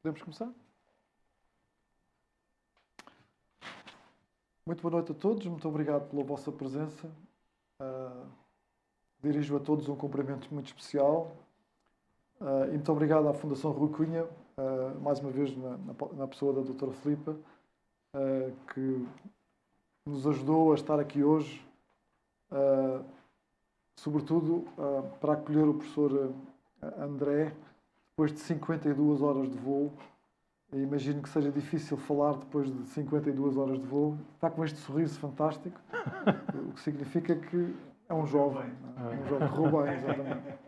Podemos começar? Muito boa noite a todos, muito obrigado pela vossa presença. Dirijo a todos um cumprimento muito especial e muito obrigado à Fundação Rui Cunha, mais uma vez na pessoa da doutora Filipa, que nos ajudou a estar aqui hoje, sobretudo para acolher o professor André, depois de 52 horas de voo. Eu imagino que seja difícil falar depois de 52 horas de voo. Está com este sorriso fantástico, o que significa que é um jovem. É um jovem que roubou bem, exatamente.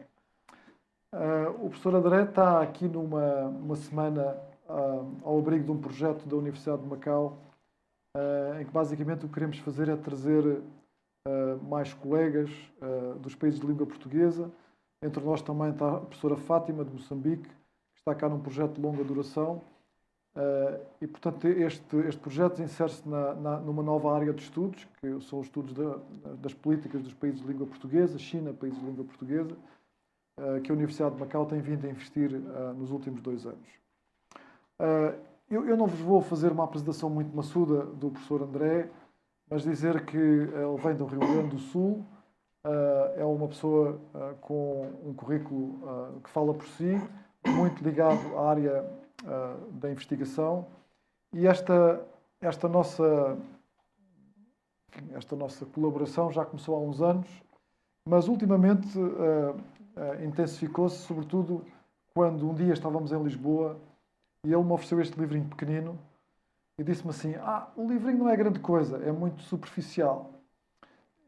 O professor André está aqui numa semana ao abrigo de um projeto da Universidade de Macau, em que basicamente o que queremos fazer é trazer mais colegas dos países de língua portuguesa. Entre nós também está a professora Fátima, de Moçambique, que está cá num projeto de longa duração. E, portanto, este projeto insere-se numa nova área de estudos, que são os estudos das políticas dos países de língua portuguesa, China, países de língua portuguesa, que a Universidade de Macau tem vindo a investir nos últimos 2 anos. Eu não vos vou fazer uma apresentação muito maçuda do professor André, mas dizer que ele vem do Rio Grande do Sul, é uma pessoa com um currículo que fala por si, muito ligado à área da investigação, e esta nossa colaboração já começou há uns anos, mas ultimamente intensificou-se, sobretudo quando um dia estávamos em Lisboa e ele me ofereceu este livrinho pequenino e disse-me assim: o livrinho não é grande coisa, é muito superficial.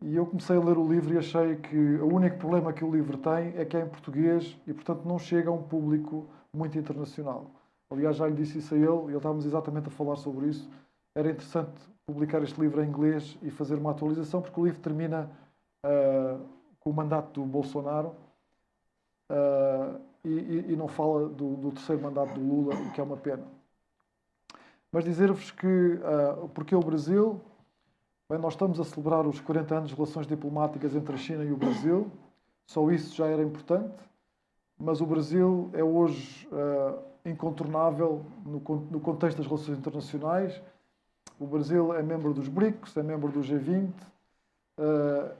E eu comecei a ler o livro e achei que o único problema que o livro tem é que é em português e, portanto, não chega a um público muito internacional. Aliás, já lhe disse isso a ele, e ele estávamos exatamente a falar sobre isso. Era interessante publicar este livro em inglês e fazer uma atualização, porque o livro termina com o mandato do Bolsonaro e não fala do terceiro mandato do Lula, o que é uma pena. Mas dizer-vos que, porque o Brasil, bem, nós estamos a celebrar os 40 anos de relações diplomáticas entre a China e o Brasil, só isso já era importante, mas o Brasil é hoje incontornável no contexto das relações internacionais. O Brasil é membro dos BRICS, é membro do G20,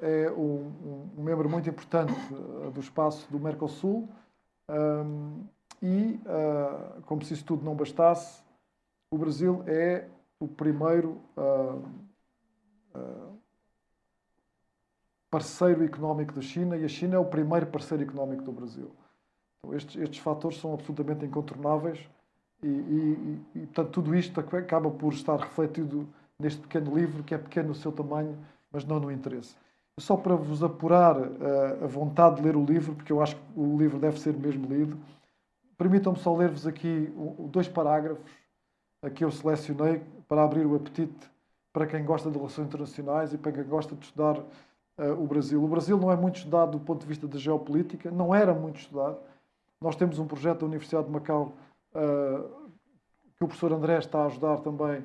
é um membro muito importante do espaço do Mercosul e, como se isso tudo não bastasse, o Brasil é o primeiro parceiro económico da China e a China é o primeiro parceiro económico do Brasil. Então, estes fatores são absolutamente incontornáveis e, portanto, tudo isto acaba por estar refletido neste pequeno livro, que é pequeno no seu tamanho, mas não no interesse. Só para vos apurar a vontade de ler o livro, porque eu acho que o livro deve ser mesmo lido, permitam-me só ler-vos aqui 2 parágrafos que eu selecionei para abrir o apetite para quem gosta de relações internacionais e para quem gosta de estudar o Brasil. O Brasil não é muito estudado do ponto de vista da geopolítica, não era muito estudado. Nós temos um projeto da Universidade de Macau que o professor André está a ajudar também,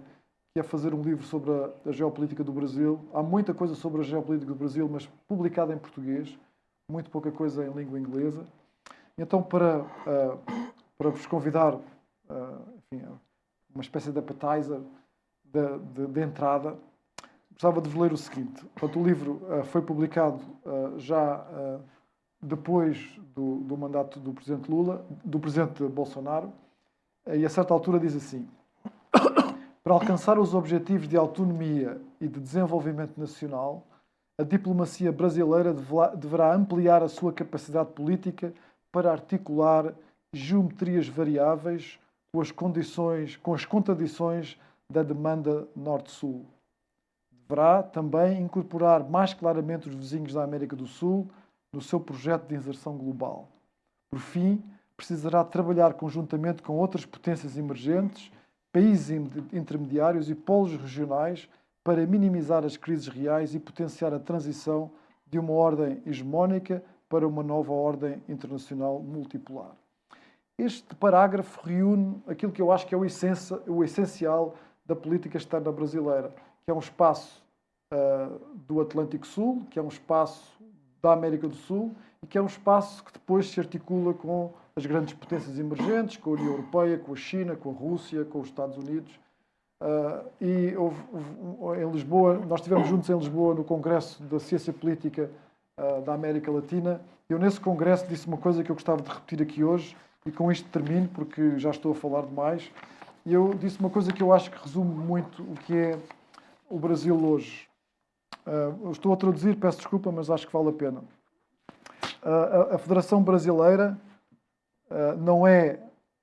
que é fazer um livro sobre a geopolítica do Brasil. Há muita coisa sobre a geopolítica do Brasil, mas publicada em português, muito pouca coisa em língua inglesa. Então, para vos convidar, enfim, uma espécie de appetizer de entrada, gostava de vos ler o seguinte. Portanto, o livro foi publicado já depois do mandato do Presidente Lula, do Presidente Bolsonaro, e a certa altura diz assim: para alcançar os objetivos de autonomia e de desenvolvimento nacional, a diplomacia brasileira deverá ampliar a sua capacidade política para articular geometrias variáveis com as contradições da demanda Norte-Sul. Deverá também incorporar mais claramente os vizinhos da América do Sul no seu projeto de inserção global. Por fim, precisará trabalhar conjuntamente com outras potências emergentes, países intermediários e polos regionais para minimizar as crises reais e potenciar a transição de uma ordem hegemónica para uma nova ordem internacional multipolar. Este parágrafo reúne aquilo que eu acho que é o essencial da política externa brasileira, que é um espaço do Atlântico Sul, que é um espaço da América do Sul e que é um espaço que depois se articula com as grandes potências emergentes, com a União Europeia, com a China, com a Rússia, com os Estados Unidos. E em Lisboa, nós estivemos juntos em Lisboa no Congresso da Ciência Política da América Latina. Eu, nesse congresso, disse uma coisa que eu gostava de repetir aqui hoje, e com isto termino, porque já estou a falar demais. E eu disse uma coisa que eu acho que resume muito o que é o Brasil hoje. Eu estou a traduzir, peço desculpa, mas acho que vale a pena. A Federação Brasileira não é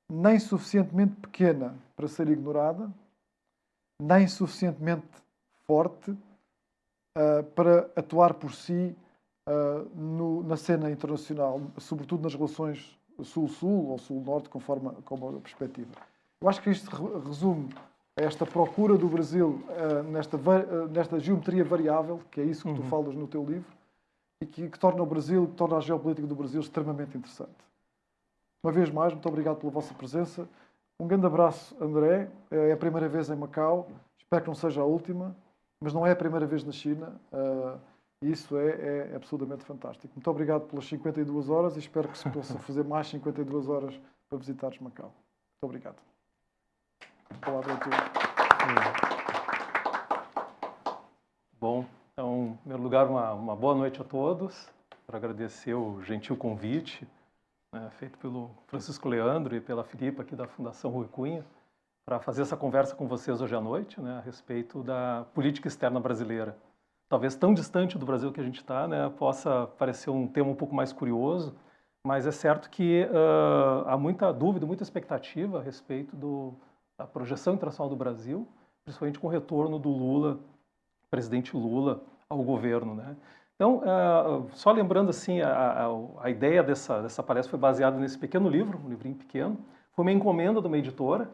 nem suficientemente pequena para ser ignorada, nem suficientemente forte para atuar por si na cena internacional, sobretudo nas relações Sul-Sul ou Sul-Norte, conforme a perspectiva. Eu acho que isto resume esta procura do Brasil nesta geometria variável, que é isso que tu falas no teu livro, e que torna o Brasil, que torna a geopolítica do Brasil extremamente interessante. Uma vez mais, muito obrigado pela vossa presença. Um grande abraço, André. É a primeira vez em Macau. Espero que não seja a última, mas não é a primeira vez na China. E isso é absolutamente fantástico. Muito obrigado pelas 52 horas e espero que se possa fazer mais 52 horas para visitares Macau. Muito obrigado. A palavra é tua. Bom, então, em primeiro lugar, uma boa noite a todos. Quero agradecer o gentil convite feito pelo Francisco Leandro e pela Filipa aqui da Fundação Rui Cunha para fazer essa conversa com vocês hoje à noite, a respeito da política externa brasileira. Talvez tão distante do Brasil que a gente está, possa parecer um tema um pouco mais curioso, mas é certo que há muita dúvida, muita expectativa a respeito da projeção internacional do Brasil, principalmente com o retorno do Lula, presidente Lula, ao governo, Então, só lembrando assim, a ideia dessa palestra foi baseada nesse pequeno livro, um livrinho pequeno. Foi uma encomenda de uma editora,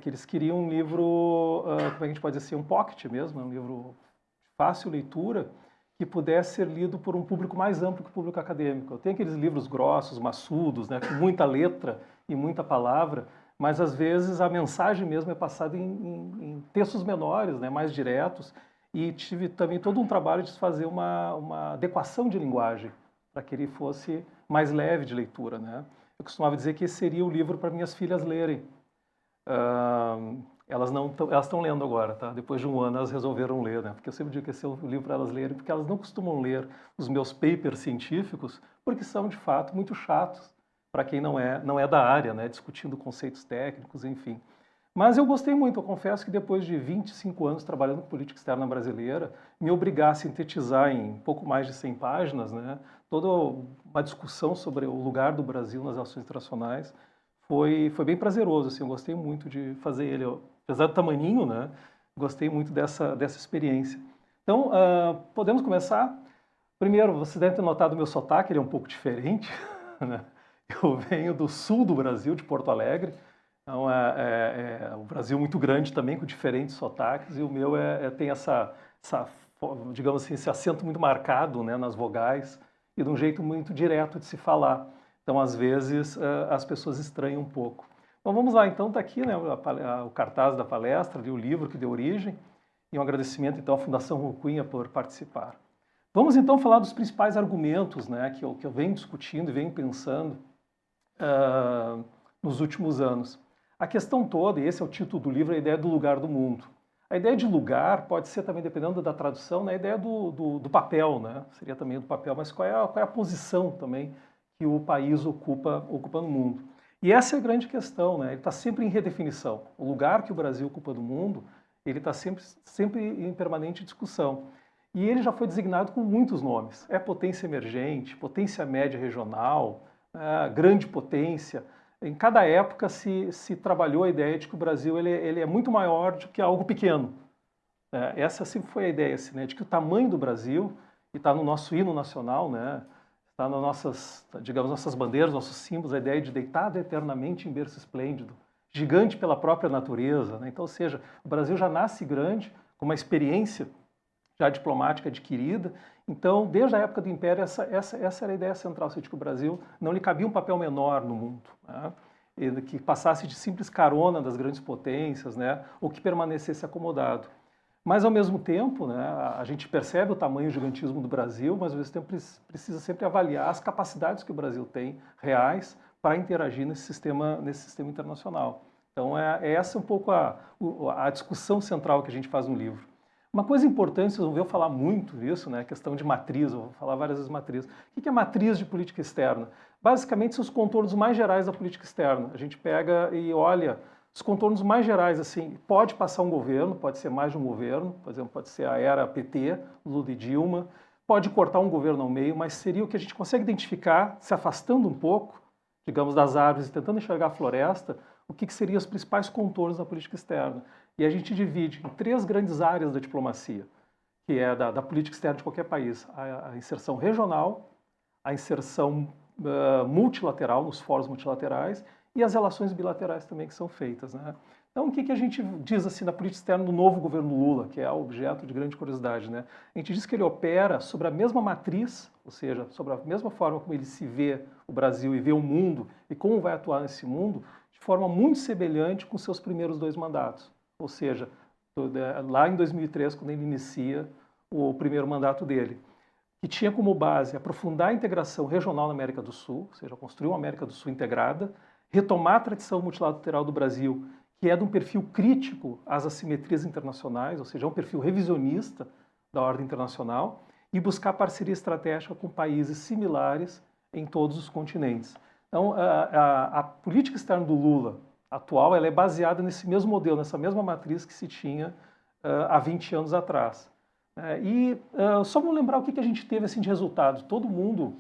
que eles queriam um livro, como é que a gente pode dizer assim, um pocket mesmo, um livro de fácil leitura, que pudesse ser lido por um público mais amplo que o público acadêmico. Tem aqueles livros grossos, maçudos, com muita letra e muita palavra, mas às vezes a mensagem mesmo é passada em textos menores, mais diretos, e tive também todo um trabalho de fazer uma adequação de linguagem para que ele fosse mais leve de leitura, Eu costumava dizer que esse seria o livro para minhas filhas lerem. Elas estão lendo agora, Depois de um ano elas resolveram ler, Porque eu sempre digo que esse é o livro para elas lerem, porque elas não costumam ler os meus papers científicos, porque são de fato muito chatos para quem não é da área, discutindo conceitos técnicos, enfim. Mas eu gostei muito, eu confesso que depois de 25 anos trabalhando com política externa brasileira, me obrigar a sintetizar em pouco mais de 100 páginas, toda uma discussão sobre o lugar do Brasil nas relações internacionais, foi bem prazeroso, assim, eu gostei muito de fazer ele, apesar do tamaninho, gostei muito dessa experiência. Então, podemos começar? Primeiro, você deve ter notado o meu sotaque, ele é um pouco diferente, Eu venho do sul do Brasil, de Porto Alegre. Então, é um Brasil muito grande também, com diferentes sotaques, e o meu tem digamos assim, esse acento muito marcado nas vogais e de um jeito muito direto de se falar. Então, às vezes, as pessoas estranham um pouco. Bom, vamos lá, então, está aqui o cartaz da palestra, o livro que deu origem, e um agradecimento, então, à Fundação Rui Cunha por participar. Vamos, então, falar dos principais argumentos que eu venho discutindo e venho pensando nos últimos anos. A questão toda, e esse é o título do livro, é a ideia do lugar do mundo. A ideia de lugar pode ser também, dependendo da tradução, a ideia do papel, Seria também do papel, mas qual é a posição também que o país ocupa no mundo. E essa é a grande questão, Ele está sempre em redefinição. O lugar que o Brasil ocupa no mundo, ele está sempre em permanente discussão. E ele já foi designado com muitos nomes. É potência emergente, potência média regional, grande potência. Em cada época se trabalhou a ideia de que o Brasil ele é muito maior do que algo pequeno. Essa sempre foi a ideia, de que o tamanho do Brasil, e está no nosso hino nacional, está nas nossas bandeiras, nossos símbolos, a ideia de deitado eternamente em berço esplêndido, gigante pela própria natureza. Então, ou seja, o Brasil já nasce grande, com uma experiência já diplomática adquirida. Então, desde a época do Império, essa era a ideia central, de que o Brasil não lhe cabia um papel menor no mundo, que passasse de simples carona das grandes potências, ou que permanecesse acomodado. Mas, ao mesmo tempo, a gente percebe o tamanho e o gigantismo do Brasil, mas, ao mesmo tempo, precisa sempre avaliar as capacidades que o Brasil tem, reais, para interagir nesse sistema internacional. Então, é essa um pouco a discussão central que a gente faz no livro. Uma coisa importante, vocês vão ver eu falar muito nisso, né, a questão de matriz, eu vou falar várias vezes matriz. O que é matriz de política externa? Basicamente, são os contornos mais gerais da política externa. A gente pega e olha os contornos mais gerais, assim, pode passar um governo, pode ser mais de um governo, por exemplo, pode ser a era PT, Lula e Dilma, pode cortar um governo ao meio, mas seria o que a gente consegue identificar, se afastando um pouco, digamos, das árvores e tentando enxergar a floresta, o que seriam os principais contornos da política externa. E a gente divide em 3 grandes áreas da diplomacia, que é da política externa de qualquer país. A inserção regional, a inserção multilateral, nos fóruns multilaterais, e as relações bilaterais também que são feitas, né? Então, o que a gente diz assim na política externa do novo governo Lula, que é objeto de grande curiosidade, né? A gente diz que ele opera sobre a mesma matriz, ou seja, sobre a mesma forma como ele se vê o Brasil e vê o mundo e como vai atuar nesse mundo, de forma muito semelhante com seus primeiros 2 mandatos. Ou seja, lá em 2003, quando ele inicia o primeiro mandato dele, que tinha como base aprofundar a integração regional na América do Sul, ou seja, construir uma América do Sul integrada, retomar a tradição multilateral do Brasil, que é de um perfil crítico às assimetrias internacionais, ou seja, é um perfil revisionista da ordem internacional, e buscar parceria estratégica com países similares em todos os continentes. Então, a política externa do Lula atual ela é baseada nesse mesmo modelo, nessa mesma matriz que se tinha há 20 anos atrás. Só vamos lembrar o que a gente teve assim, de resultado. Todo mundo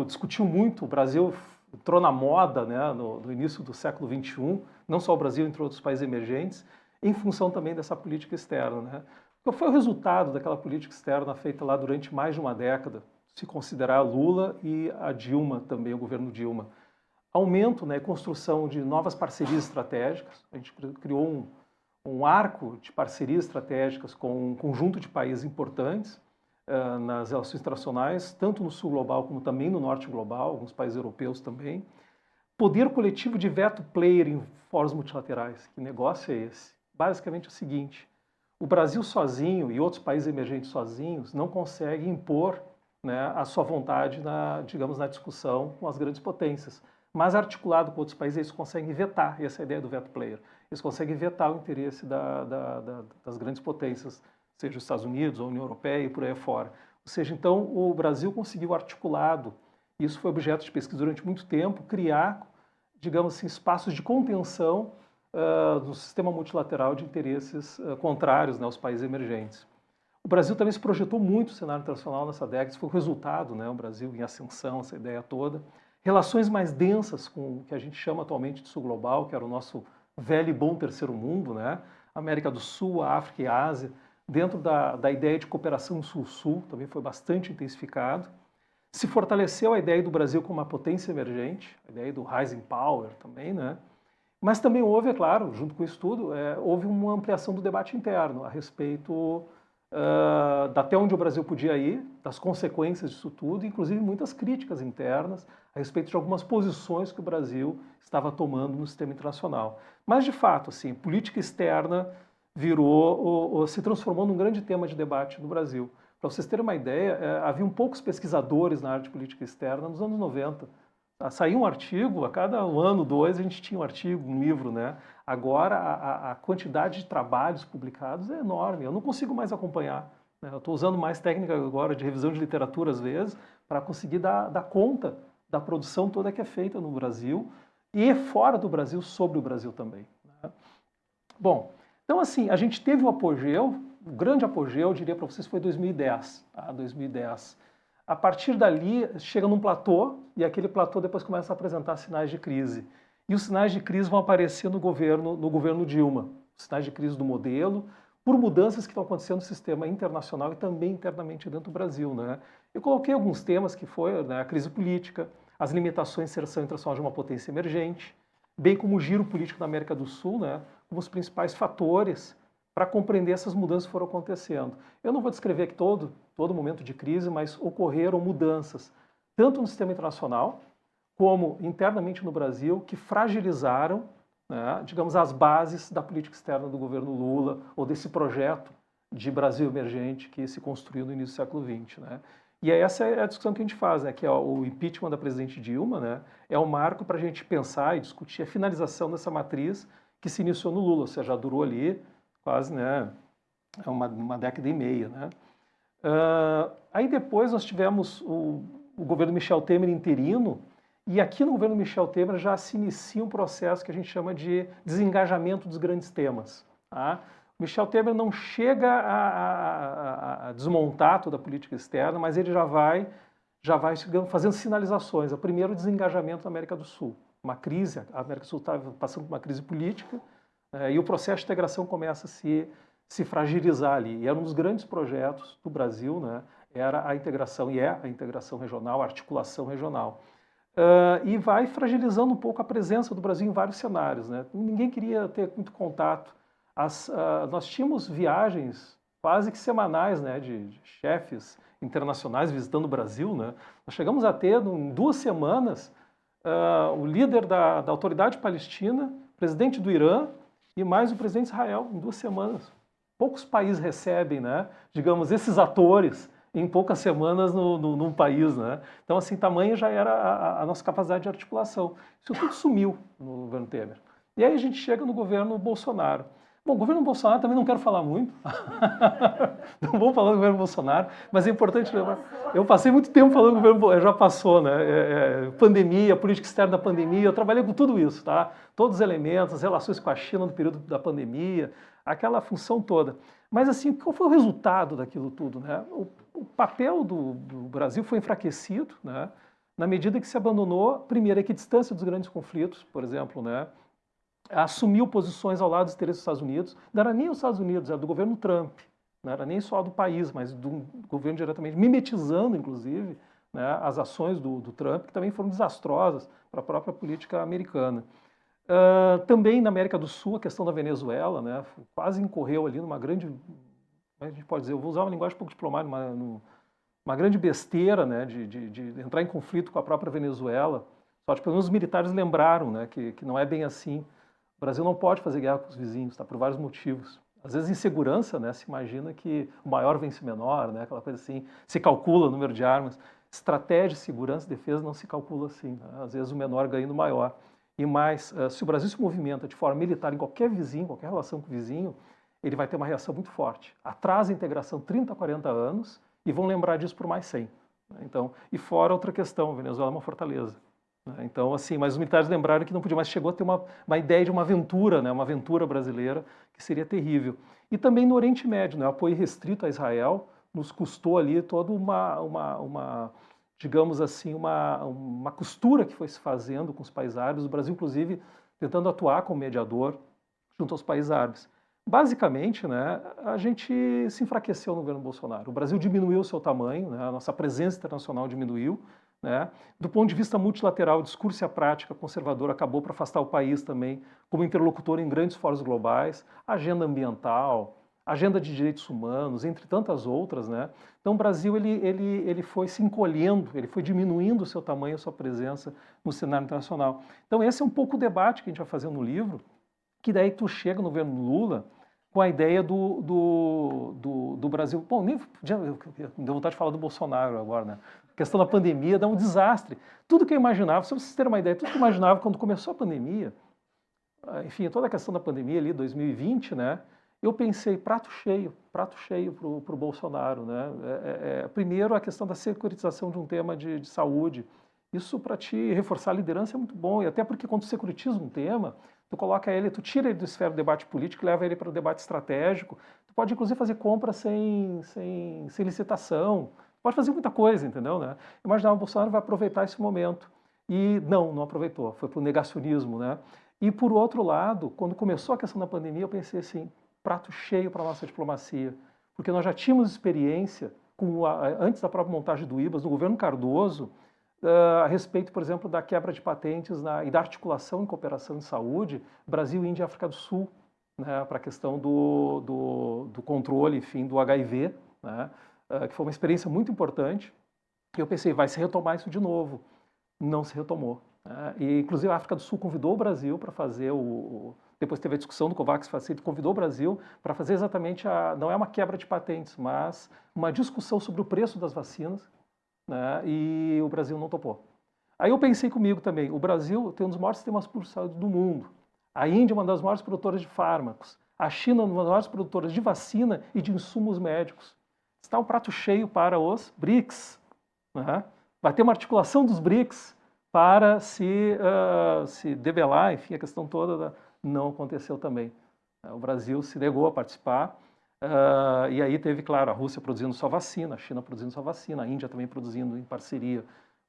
discutiu muito, o Brasil entrou na moda, né, no início do século XXI, não só o Brasil, entre outros países emergentes, em função também dessa política externa. Né? Qual foi o resultado daquela política externa feita lá durante mais de uma década, se considerar Lula e a Dilma também, o governo Dilma? Aumento, né, construção de novas parcerias estratégicas, a gente criou um arco de parcerias estratégicas com um conjunto de países importantes, nas relações internacionais, tanto no sul global como também no norte global, alguns países europeus também. Poder coletivo de veto player em fóruns multilaterais. Que negócio é esse? Basicamente é o seguinte, o Brasil sozinho e outros países emergentes sozinhos não conseguem impor, né, a sua vontade na discussão com as grandes potências. Mas articulado com outros países, eles conseguem vetar, essa é a ideia do veto player. Eles conseguem vetar o interesse das grandes potências, seja os Estados Unidos, a União Europeia e por aí fora. Ou seja, então o Brasil conseguiu articulado, isso foi objeto de pesquisa durante muito tempo, criar, digamos assim, espaços de contenção do sistema multilateral de interesses contrários, né, aos países emergentes. O Brasil também se projetou muito no cenário internacional nessa década, isso foi o resultado, né, o Brasil em ascensão, essa ideia toda. Relações mais densas com o que a gente chama atualmente de Sul Global, que era o nosso velho e bom terceiro mundo, né? América do Sul, a África e a Ásia, dentro da ideia de cooperação Sul-Sul, também foi bastante intensificado. Se fortaleceu a ideia do Brasil como uma potência emergente, a ideia do rising power também, né? Mas também houve, é claro, junto com isso tudo, houve uma ampliação do debate interno a respeito até onde o Brasil podia ir, das consequências disso tudo, inclusive muitas críticas internas a respeito de algumas posições que o Brasil estava tomando no sistema internacional. Mas, de fato, assim, política externa se transformou num grande tema de debate no Brasil. Para vocês terem uma ideia, haviam poucos pesquisadores na área de política externa nos anos 90. Saía um artigo, a cada ano, 2, a gente tinha um artigo, um livro, né? Agora, a quantidade de trabalhos publicados é enorme, eu não consigo mais acompanhar. Né? Eu estou usando mais técnica agora de revisão de literatura, às vezes, para conseguir dar conta da produção toda que é feita no Brasil e fora do Brasil, sobre o Brasil também. Né? Bom, então assim, a gente teve o apogeu, o grande apogeu, eu diria para vocês, foi 2010. Tá? 2010. A partir dali, chega num platô, e aquele platô depois começa a apresentar sinais de crise. E os sinais de crise vão aparecer no governo Dilma. Os sinais de crise do modelo, por mudanças que estão acontecendo no sistema internacional e também internamente dentro do Brasil. Né? Eu coloquei alguns temas que foi, né, a crise política, as limitações de inserção internacional de uma potência emergente, bem como o giro político na América do Sul, né, como os principais fatores para compreender essas mudanças que foram acontecendo. Eu não vou descrever aqui todo momento de crise, mas ocorreram mudanças, tanto no sistema internacional, como internamente no Brasil, que fragilizaram, né, digamos, as bases da política externa do governo Lula, ou desse projeto de Brasil emergente que se construiu no início do século XX. Né? E aí essa é a discussão que a gente faz, né, que é o impeachment da presidente Dilma, né, é o marco para a gente pensar e discutir a finalização dessa matriz que se iniciou no Lula, ou seja, já durou ali quase, né, uma década e meia, né. Aí depois nós tivemos o governo Michel Temer interino, e aqui no governo Michel Temer já se inicia um processo que a gente chama de desengajamento dos grandes temas. Tá? Michel Temer não chega a desmontar toda a política externa, mas ele já vai fazendo sinalizações. O primeiro, o desengajamento da América do Sul. Uma crise, a América do Sul está passando por uma crise política, e o processo de integração começa a se fragilizar ali. E era um dos grandes projetos do Brasil, né? Era a integração, e é a integração regional, a articulação regional. E vai fragilizando um pouco a presença do Brasil em vários cenários, né? Ninguém queria ter muito contato. Nós tínhamos viagens quase que semanais, né, de chefes internacionais visitando o Brasil, né? Nós chegamos a ter, em 2 semanas, o líder da autoridade palestina, presidente do Irã e mais o presidente de Israel, em 2 semanas. Poucos países recebem, né, digamos, esses atores em poucas semanas num país, né? Então, assim, tamanho já era a nossa capacidade de articulação. Isso tudo sumiu no governo Temer. E aí a gente chega no governo Bolsonaro. Bom, o governo Bolsonaro também não quero falar muito, não vou falar do governo Bolsonaro, mas é importante lembrar. Eu passei muito tempo falando do governo Bolsonaro, já passou, né? Pandemia, política externa da pandemia, eu trabalhei com tudo isso, tá? Todos os elementos, as relações com a China no período da pandemia, aquela função toda. Mas, assim, qual foi o resultado daquilo tudo, né? O papel do Brasil foi enfraquecido, né? Na medida que se abandonou, primeiro, a equidistância dos grandes conflitos, por exemplo, né? Assumiu posições ao lado dos interesses dos Estados Unidos, não era nem os Estados Unidos, era do governo Trump, não era nem só do país, mas do governo diretamente, mimetizando, inclusive, né, as ações do Trump, que também foram desastrosas para a própria política americana. Também na América do Sul, a questão da Venezuela, né, quase incorreu ali numa grande, a gente pode dizer, eu vou usar uma linguagem um pouco diplomática, uma grande besteira, né, de entrar em conflito com a própria Venezuela, só que pelo menos os militares lembraram, né, que não é bem assim. O Brasil não pode fazer guerra com os vizinhos, tá? Por vários motivos. Às vezes, em segurança, né, se imagina que o maior vence o menor, né, aquela coisa assim, se calcula o número de armas. Estratégia, segurança e defesa não se calcula assim. Né? Às vezes, o menor ganha do maior. E mais, se o Brasil se movimenta de forma militar em qualquer vizinho, qualquer relação com o vizinho, ele vai ter uma reação muito forte. Atrasa a integração 30, 40 anos e vão lembrar disso por mais 100. Né? Então, e fora outra questão, a Venezuela é uma fortaleza. Então, assim, mas os militares lembraram que não podia, mas chegou a ter uma ideia de uma aventura, né, uma aventura brasileira que seria terrível. E também no Oriente Médio, né, o apoio restrito a Israel nos custou ali toda digamos assim, uma costura que foi se fazendo com os países árabes, o Brasil, inclusive, tentando atuar como mediador junto aos países árabes. Basicamente, né, a gente se enfraqueceu no governo Bolsonaro. O Brasil diminuiu o seu tamanho, né, a nossa presença internacional diminuiu. Né? Do ponto de vista multilateral, o discurso e a prática conservadora acabou para afastar o país também como interlocutor em grandes fóruns globais, agenda ambiental, agenda de direitos humanos, entre tantas outras. Né? Então o Brasil ele foi se encolhendo, ele foi diminuindo o seu tamanho, a sua presença no cenário internacional. Então esse é um pouco o debate que a gente vai fazer no livro, que daí tu chega no governo Lula com a ideia do Brasil. Bom, nem deu vontade de falar do Bolsonaro agora, né? A questão da pandemia dá um desastre. Tudo que eu imaginava, só para vocês terem uma ideia, tudo que eu imaginava quando começou a pandemia, enfim, toda a questão da pandemia ali, 2020, né? Eu pensei, prato cheio para o Bolsonaro, né? Primeiro, a questão da securitização de um tema de saúde. Isso, para te reforçar a liderança, é muito bom. E até porque quando tu securitiza um tema, tu coloca ele, tu tira ele do esfera do debate político, leva ele para o debate estratégico. Tu pode, inclusive, fazer compra sem licitação. Pode fazer muita coisa, entendeu? Né? Eu imaginava que o Bolsonaro vai aproveitar esse momento. E não aproveitou. Foi para o negacionismo, né? E, por outro lado, quando começou a questão da pandemia, eu pensei assim, prato cheio para a nossa diplomacia. Porque nós já tínhamos experiência, antes da própria montagem do IBAS, no governo Cardoso, a respeito, por exemplo, da quebra de patentes e da articulação em cooperação em saúde, Brasil, Índia e África do Sul, né, para a questão do controle, enfim, do HIV, né, que foi uma experiência muito importante. E eu pensei, vai se retomar isso de novo. Não se retomou. Né? E, inclusive, a África do Sul convidou o Brasil para fazer depois teve a discussão do COVAX Facility, convidou o Brasil para fazer exatamente não é uma quebra de patentes, mas uma discussão sobre o preço das vacinas, né, e o Brasil não topou. Aí eu pensei comigo também, o Brasil tem um dos maiores sistemas públicos de saúde do mundo. A Índia é uma das maiores produtoras de fármacos. A China é uma das maiores produtoras de vacina e de insumos médicos. Está um prato cheio para os BRICS. Né? Vai ter uma articulação dos BRICS para se debelar, enfim, a questão toda não aconteceu também. O Brasil se negou a participar. E aí teve, claro, a Rússia produzindo sua vacina, a China produzindo sua vacina, a Índia também produzindo em parceria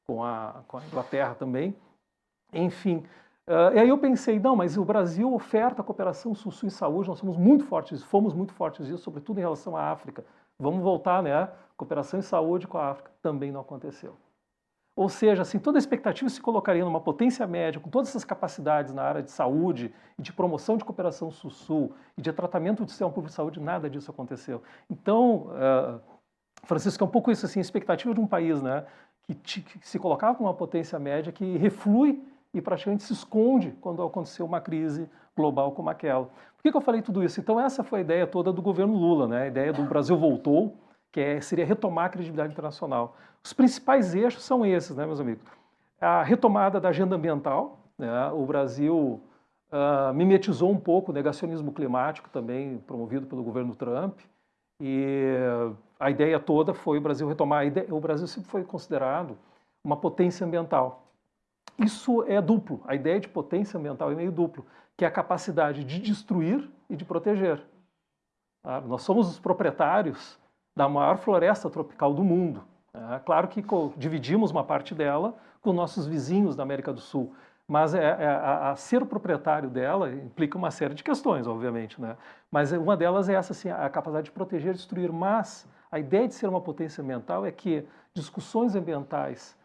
com a Inglaterra também. Enfim, e aí eu pensei, não, mas o Brasil oferta cooperação Sul-Sul em saúde, nós somos muito fortes, fomos muito fortes nisso, sobretudo em relação à África. Vamos voltar, né? Cooperação em saúde com a África. Também não aconteceu. Ou seja, assim, toda a expectativa se colocaria numa potência média, com todas essas capacidades na área de saúde e de promoção de cooperação Sul-Sul e de tratamento do sistema público de saúde, nada disso aconteceu. Então, Francisco, é um pouco isso, assim, a expectativa de um país, né, que se colocava com uma potência média que reflui e praticamente se esconde quando aconteceu uma crise global como aquela. Por que eu falei tudo isso? Então essa foi a ideia toda do governo Lula, né? A ideia do Brasil voltou, que seria retomar a credibilidade internacional. Os principais eixos são esses, né, meus amigos? A retomada da agenda ambiental, né? O Brasil mimetizou um pouco o negacionismo climático também, promovido pelo governo Trump, e a ideia toda foi o Brasil retomar. O Brasil sempre foi considerado uma potência ambiental. Isso é duplo, a ideia de potência ambiental é meio duplo, que é a capacidade de destruir e de proteger. Nós somos os proprietários da maior floresta tropical do mundo. Claro que dividimos uma parte dela com nossos vizinhos da América do Sul, mas ser o proprietário dela implica uma série de questões, obviamente, né? Mas uma delas é essa, assim, a capacidade de proteger e destruir. Mas a ideia de ser uma potência ambiental é que discussões ambientais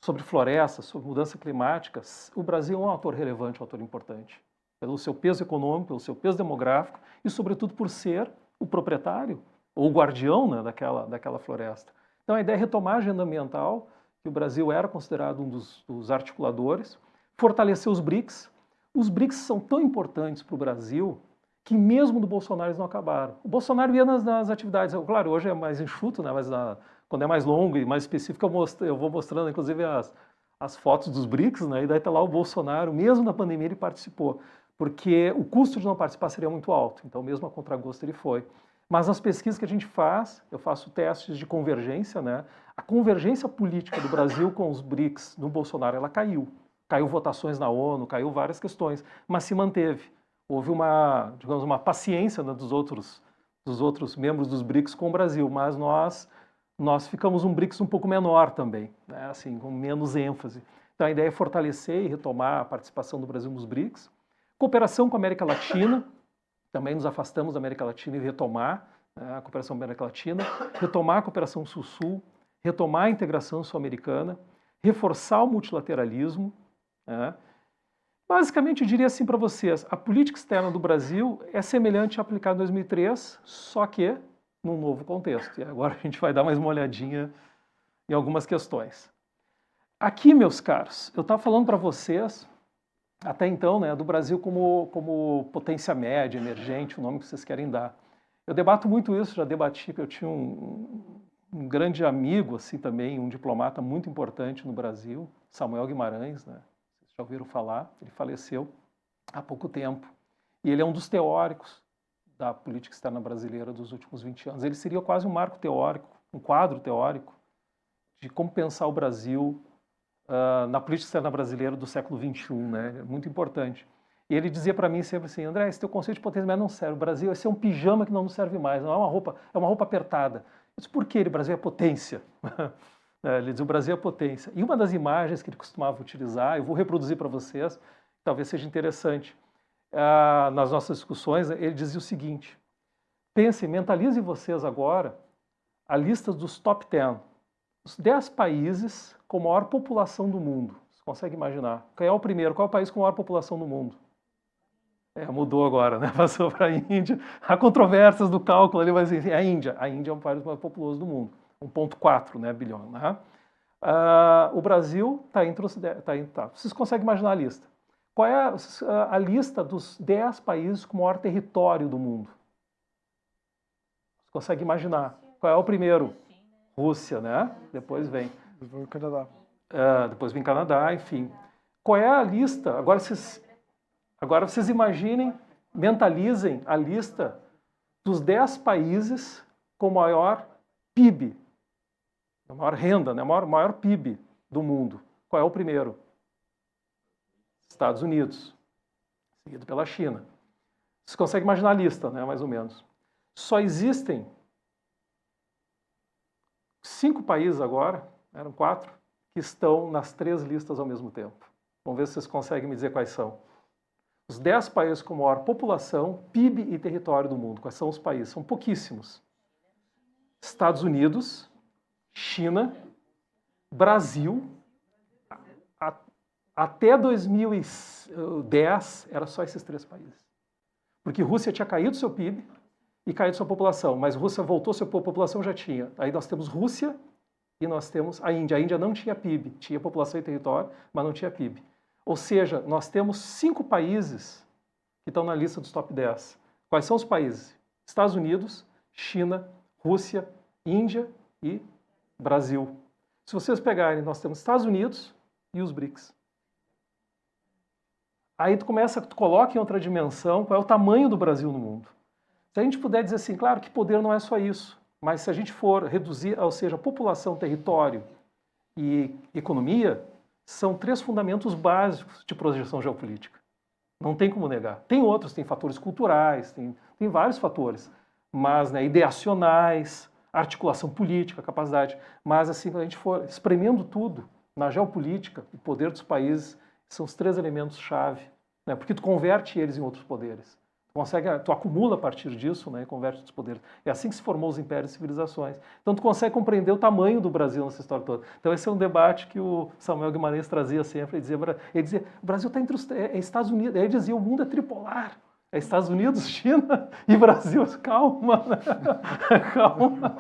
sobre florestas, sobre mudança climática, o Brasil é um ator relevante, um ator importante, pelo seu peso econômico, pelo seu peso demográfico e, sobretudo, por ser o proprietário ou o guardião, né, daquela floresta. Então, a ideia é retomar a agenda ambiental, que o Brasil era considerado um dos articuladores, fortalecer os BRICS. Os BRICS são tão importantes para o Brasil que mesmo do Bolsonaro eles não acabaram. O Bolsonaro ia nas atividades, claro, hoje é mais enxuto, né, mas quando é mais longo e mais específico, eu vou mostrando, inclusive, as fotos dos BRICS, né, e daí está lá o Bolsonaro, mesmo na pandemia ele participou, porque o custo de não participar seria muito alto, então mesmo a contragosto ele foi. Mas nas pesquisas que a gente faz, eu faço testes de convergência, né, a convergência política do Brasil com os BRICS no Bolsonaro, ela caiu. Caiu votações na ONU, caiu várias questões, mas se manteve. Houve uma paciência, né, dos outros membros dos BRICS com o Brasil, mas nós ficamos um BRICS um pouco menor também, né, assim, com menos ênfase. Então a ideia é fortalecer e retomar a participação do Brasil nos BRICS. Cooperação com a América Latina, também nos afastamos da América Latina e retomar, né, a cooperação com a América Latina, retomar a cooperação Sul-Sul, retomar a integração sul-americana, reforçar o multilateralismo, né. Basicamente, eu diria assim para vocês, a política externa do Brasil é semelhante à aplicada em 2003, só que num novo contexto. E agora a gente vai dar mais uma olhadinha em algumas questões. Aqui, meus caros, eu estava falando para vocês, até então, né, do Brasil como potência média, emergente, o nome que vocês querem dar. Eu debato muito isso, já debati, que eu tinha um grande amigo, assim também, um diplomata muito importante no Brasil, Samuel Guimarães, né? Já ouviram falar, ele faleceu há pouco tempo. E ele é um dos teóricos da política externa brasileira dos últimos 20 anos. Ele seria quase um marco teórico, um quadro teórico de como pensar o Brasil na política externa brasileira do século XXI, né? Muito importante. E ele dizia para mim sempre assim, André, esse teu conceito de potência média não serve. O Brasil, esse é um pijama que não nos serve mais, não é uma roupa apertada. Eu disse, por quê? O Brasil é potência. Ele diz, o Brasil é potência. E uma das imagens que ele costumava utilizar, eu vou reproduzir para vocês, talvez seja interessante, nas nossas discussões, ele dizia o seguinte, pensem, mentalizem vocês agora a lista dos top 10, os 10 países com maior população do mundo. Você consegue imaginar? Qual é o primeiro? Qual é o país com maior população do mundo? Mudou agora, né? Passou para a Índia. Há controvérsias do cálculo ali, mas enfim, a Índia. A Índia é o país mais populoso do mundo. 1,4, né, bilhão. Né? O Brasil está entre os 10. Vocês conseguem imaginar a lista? Qual é a lista dos 10 países com maior território do mundo? Vocês conseguem imaginar? Qual é o primeiro? Rússia, né? Depois vem Depois vai o Canadá. Depois vem Canadá, enfim. Qual é a lista? Agora vocês imaginem, mentalizem a lista dos 10 países com maior PIB, a maior renda, né? maior PIB do mundo. Qual é o primeiro? Estados Unidos, seguido pela China. Você consegue imaginar a lista, né? Mais ou menos. Só existem 5 países agora, eram 4, que estão nas 3 listas ao mesmo tempo. Vamos ver se vocês conseguem me dizer quais são. Os 10 países com maior população, PIB e território do mundo. Quais são os países? São pouquíssimos. Estados Unidos, China, Brasil. Até 2010 era só esses 3 países. Porque Rússia tinha caído seu PIB e caído sua população, mas Rússia voltou, sua população já tinha. Aí nós temos Rússia e nós temos a Índia. A Índia não tinha PIB, tinha população e território, mas não tinha PIB. Ou seja, nós temos 5 países que estão na lista dos top 10. Quais são os países? Estados Unidos, China, Rússia, Índia e Brasil. Se vocês pegarem, nós temos Estados Unidos e os BRICS. Aí tu coloca em outra dimensão qual é o tamanho do Brasil no mundo. Se a gente puder dizer assim, claro que poder não é só isso, mas se a gente for reduzir, ou seja, população, território e economia, são 3 fundamentos básicos de projeção geopolítica. Não tem como negar. Tem outros, tem fatores culturais, tem vários fatores, mas né, ideacionais, articulação política, capacidade. Mas assim, quando a gente for espremendo tudo na geopolítica, o poder dos países são os 3 elementos-chave, né? Porque tu converte eles em outros poderes. Tu acumula a partir disso, né, e converte outros poderes. É assim que se formou os impérios e civilizações. Então tu consegue compreender o tamanho do Brasil nessa história toda. Então esse é um debate que o Samuel Guimarães trazia sempre. Ele dizia o Brasil está entre os Estados Unidos. Ele dizia o mundo é tripolar. É Estados Unidos, China e Brasil. Calma, né? Calma.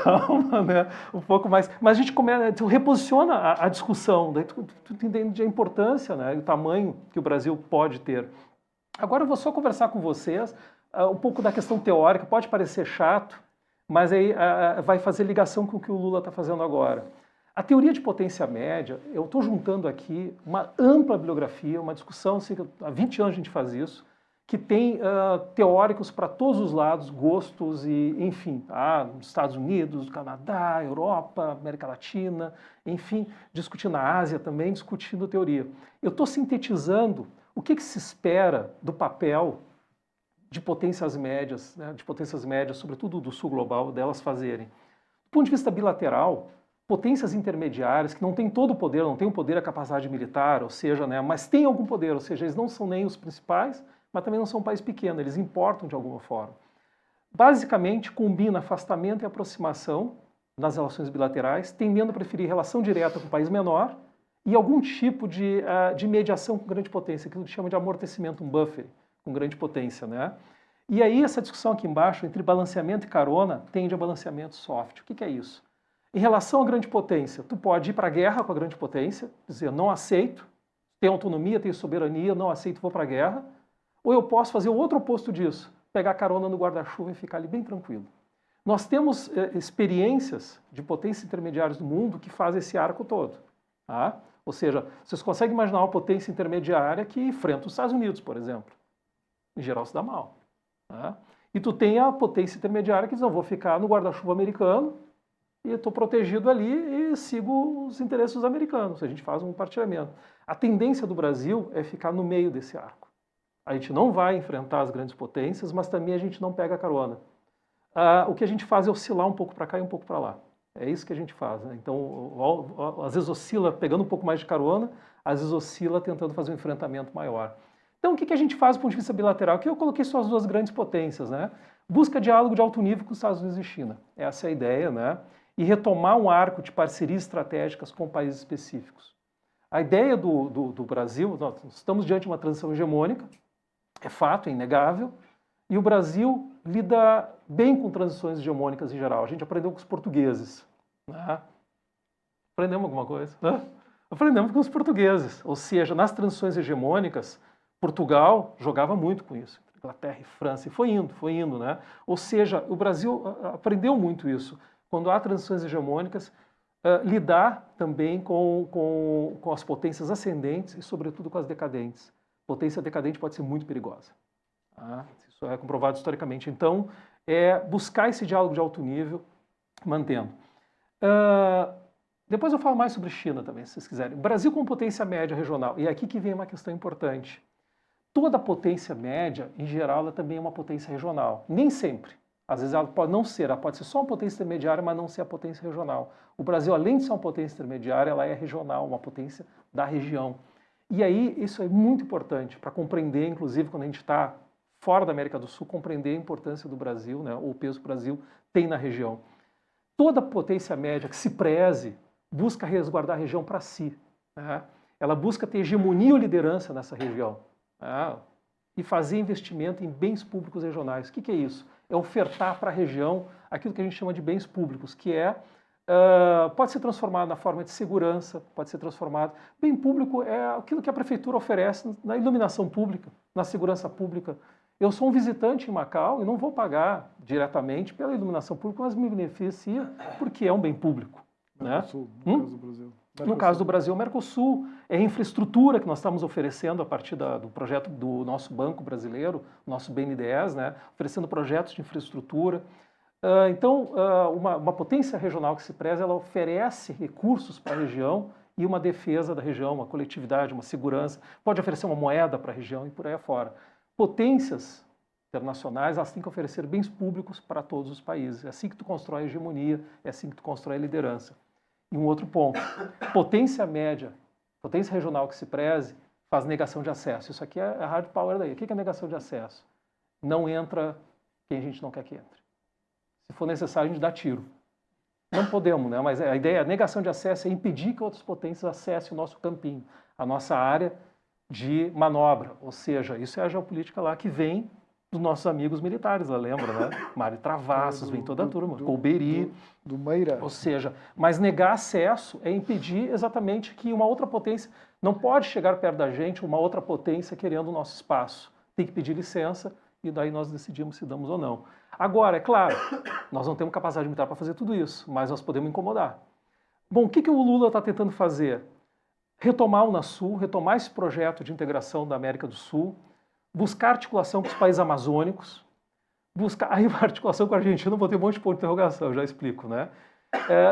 Calma, né? Um pouco mais. Mas a gente tu reposiciona a discussão, daí tu entende a importância, né, e o tamanho que o Brasil pode ter. Agora eu vou só conversar com vocês um pouco da questão teórica, pode parecer chato, mas aí vai fazer ligação com o que o Lula está fazendo agora. A teoria de potência média, eu estou juntando aqui uma ampla bibliografia, uma discussão, assim, há 20 anos a gente faz isso, que tem teóricos para todos os lados, gostos e, enfim, nos Estados Unidos, Canadá, Europa, América Latina, enfim, discutindo na Ásia também, discutindo teoria. Eu estou sintetizando o que se espera do papel de potências médias, né, sobretudo do sul global, delas fazerem. Do ponto de vista bilateral, potências intermediárias, que não têm todo o poder, não têm o poder, a capacidade militar, ou seja, né, mas têm algum poder, ou seja, eles não são nem os principais, mas também não são um país pequeno, eles importam de alguma forma. Basicamente, combina afastamento e aproximação nas relações bilaterais, tendendo a preferir relação direta com o país menor e algum tipo de mediação com grande potência, que a gente chama de amortecimento, um buffer com grande potência, né? E aí essa discussão aqui embaixo, entre balanceamento e carona, tende a balanceamento soft. O que é isso? Em relação à grande potência, tu pode ir para a guerra com a grande potência, dizer, não aceito, tenho autonomia, tenho soberania, não aceito, vou para a guerra. Ou eu posso fazer o outro oposto disso, pegar carona no guarda-chuva e ficar ali bem tranquilo. Nós temos experiências de potências intermediárias do mundo que fazem esse arco todo. Tá? Ou seja, vocês conseguem imaginar uma potência intermediária que enfrenta os Estados Unidos, por exemplo. Em geral se dá mal. Tá? E tu tem a potência intermediária que diz, não, vou ficar no guarda-chuva americano e estou protegido ali e sigo os interesses dos americanos. A gente faz um partilhamento. A tendência do Brasil é ficar no meio desse arco. A gente não vai enfrentar as grandes potências, mas também a gente não pega carona. O que a gente faz é oscilar um pouco para cá e um pouco para lá. É isso que a gente faz. Né? Então, às vezes oscila pegando um pouco mais de carona, às vezes oscila tentando fazer um enfrentamento maior. Então, o que a gente faz do ponto de vista bilateral? Aqui eu coloquei só as 2 grandes potências. Né? Busca diálogo de alto nível com os Estados Unidos e China. Essa é a ideia. Né? E retomar um arco de parcerias estratégicas com países específicos. A ideia do Brasil, nós estamos diante de uma transição hegemônica, é fato, é inegável, e o Brasil lida bem com transições hegemônicas em geral. A gente aprendeu com os portugueses. Né? Aprendemos alguma coisa? Aprendemos com os portugueses. Ou seja, nas transições hegemônicas, Portugal jogava muito com isso. Inglaterra e França, e foi indo. Né? Ou seja, o Brasil aprendeu muito isso. Quando há transições hegemônicas, lidar também com as potências ascendentes e, sobretudo, com as decadentes. Potência decadente pode ser muito perigosa. Tá? Isso é comprovado historicamente. Então, buscar esse diálogo de alto nível, mantendo. Depois eu falo mais sobre China também, se vocês quiserem. O Brasil como potência média regional. E é aqui que vem uma questão importante. Toda potência média, em geral, ela também é uma potência regional. Nem sempre. Às vezes ela pode não ser, ela pode ser só uma potência intermediária, mas não ser a potência regional. O Brasil, além de ser uma potência intermediária, ela é regional, uma potência da região. E aí, isso é muito importante para compreender, inclusive, quando a gente está fora da América do Sul, compreender a importância do Brasil, né, o peso que o Brasil tem na região. Toda potência média que se preze busca resguardar a região para si. Né? Ela busca ter hegemonia ou liderança nessa região. Né? E fazer investimento em bens públicos regionais. O que é isso? É ofertar para a região aquilo que a gente chama de bens públicos, que pode ser transformado na forma de segurança, pode ser transformado... Bem público é aquilo que a prefeitura oferece na iluminação pública, na segurança pública. Eu sou um visitante em Macau e não vou pagar diretamente pela iluminação pública, mas me beneficia porque é um bem público. Mercosul, Né? no caso do Brasil. No caso do Brasil, o Mercosul é a infraestrutura que nós estamos oferecendo a partir do projeto do nosso Banco Brasileiro, nosso BNDES, né? Oferecendo projetos de infraestrutura. Então, uma potência regional que se preza, ela oferece recursos para a região e uma defesa da região, uma coletividade, uma segurança. Pode oferecer uma moeda para a região e por aí afora. Potências internacionais, elas têm que oferecer bens públicos para todos os países. É assim que tu constrói a hegemonia, é assim que tu constrói a liderança. E um outro ponto, potência média, potência regional que se preze, faz negação de acesso. Isso aqui é hard power daí. O que é negação de acesso? Não entra quem a gente não quer que entre. Se for necessário, a gente dá tiro. Não podemos, né? Mas a ideia, a negação de acesso é impedir que outras potências acessem o nosso campinho, a nossa área de manobra. Ou seja, isso é a geopolítica lá que vem dos nossos amigos militares, lá lembra, né? Mário Travassos, vem toda a turma, Colberi. Do Meira. Ou seja, mas negar acesso é impedir exatamente que uma outra potência não pode chegar perto da gente, uma outra potência querendo o nosso espaço. Tem que pedir licença e daí nós decidimos se damos ou não. Agora, é claro, nós não temos capacidade militar para fazer tudo isso, mas nós podemos incomodar. Bom, o que o Lula está tentando fazer? Retomar o Unasul, retomar esse projeto de integração da América do Sul, buscar articulação com os países amazônicos, buscar aí a articulação com a Argentina, vou ter um monte de ponto de interrogação, eu já explico, né?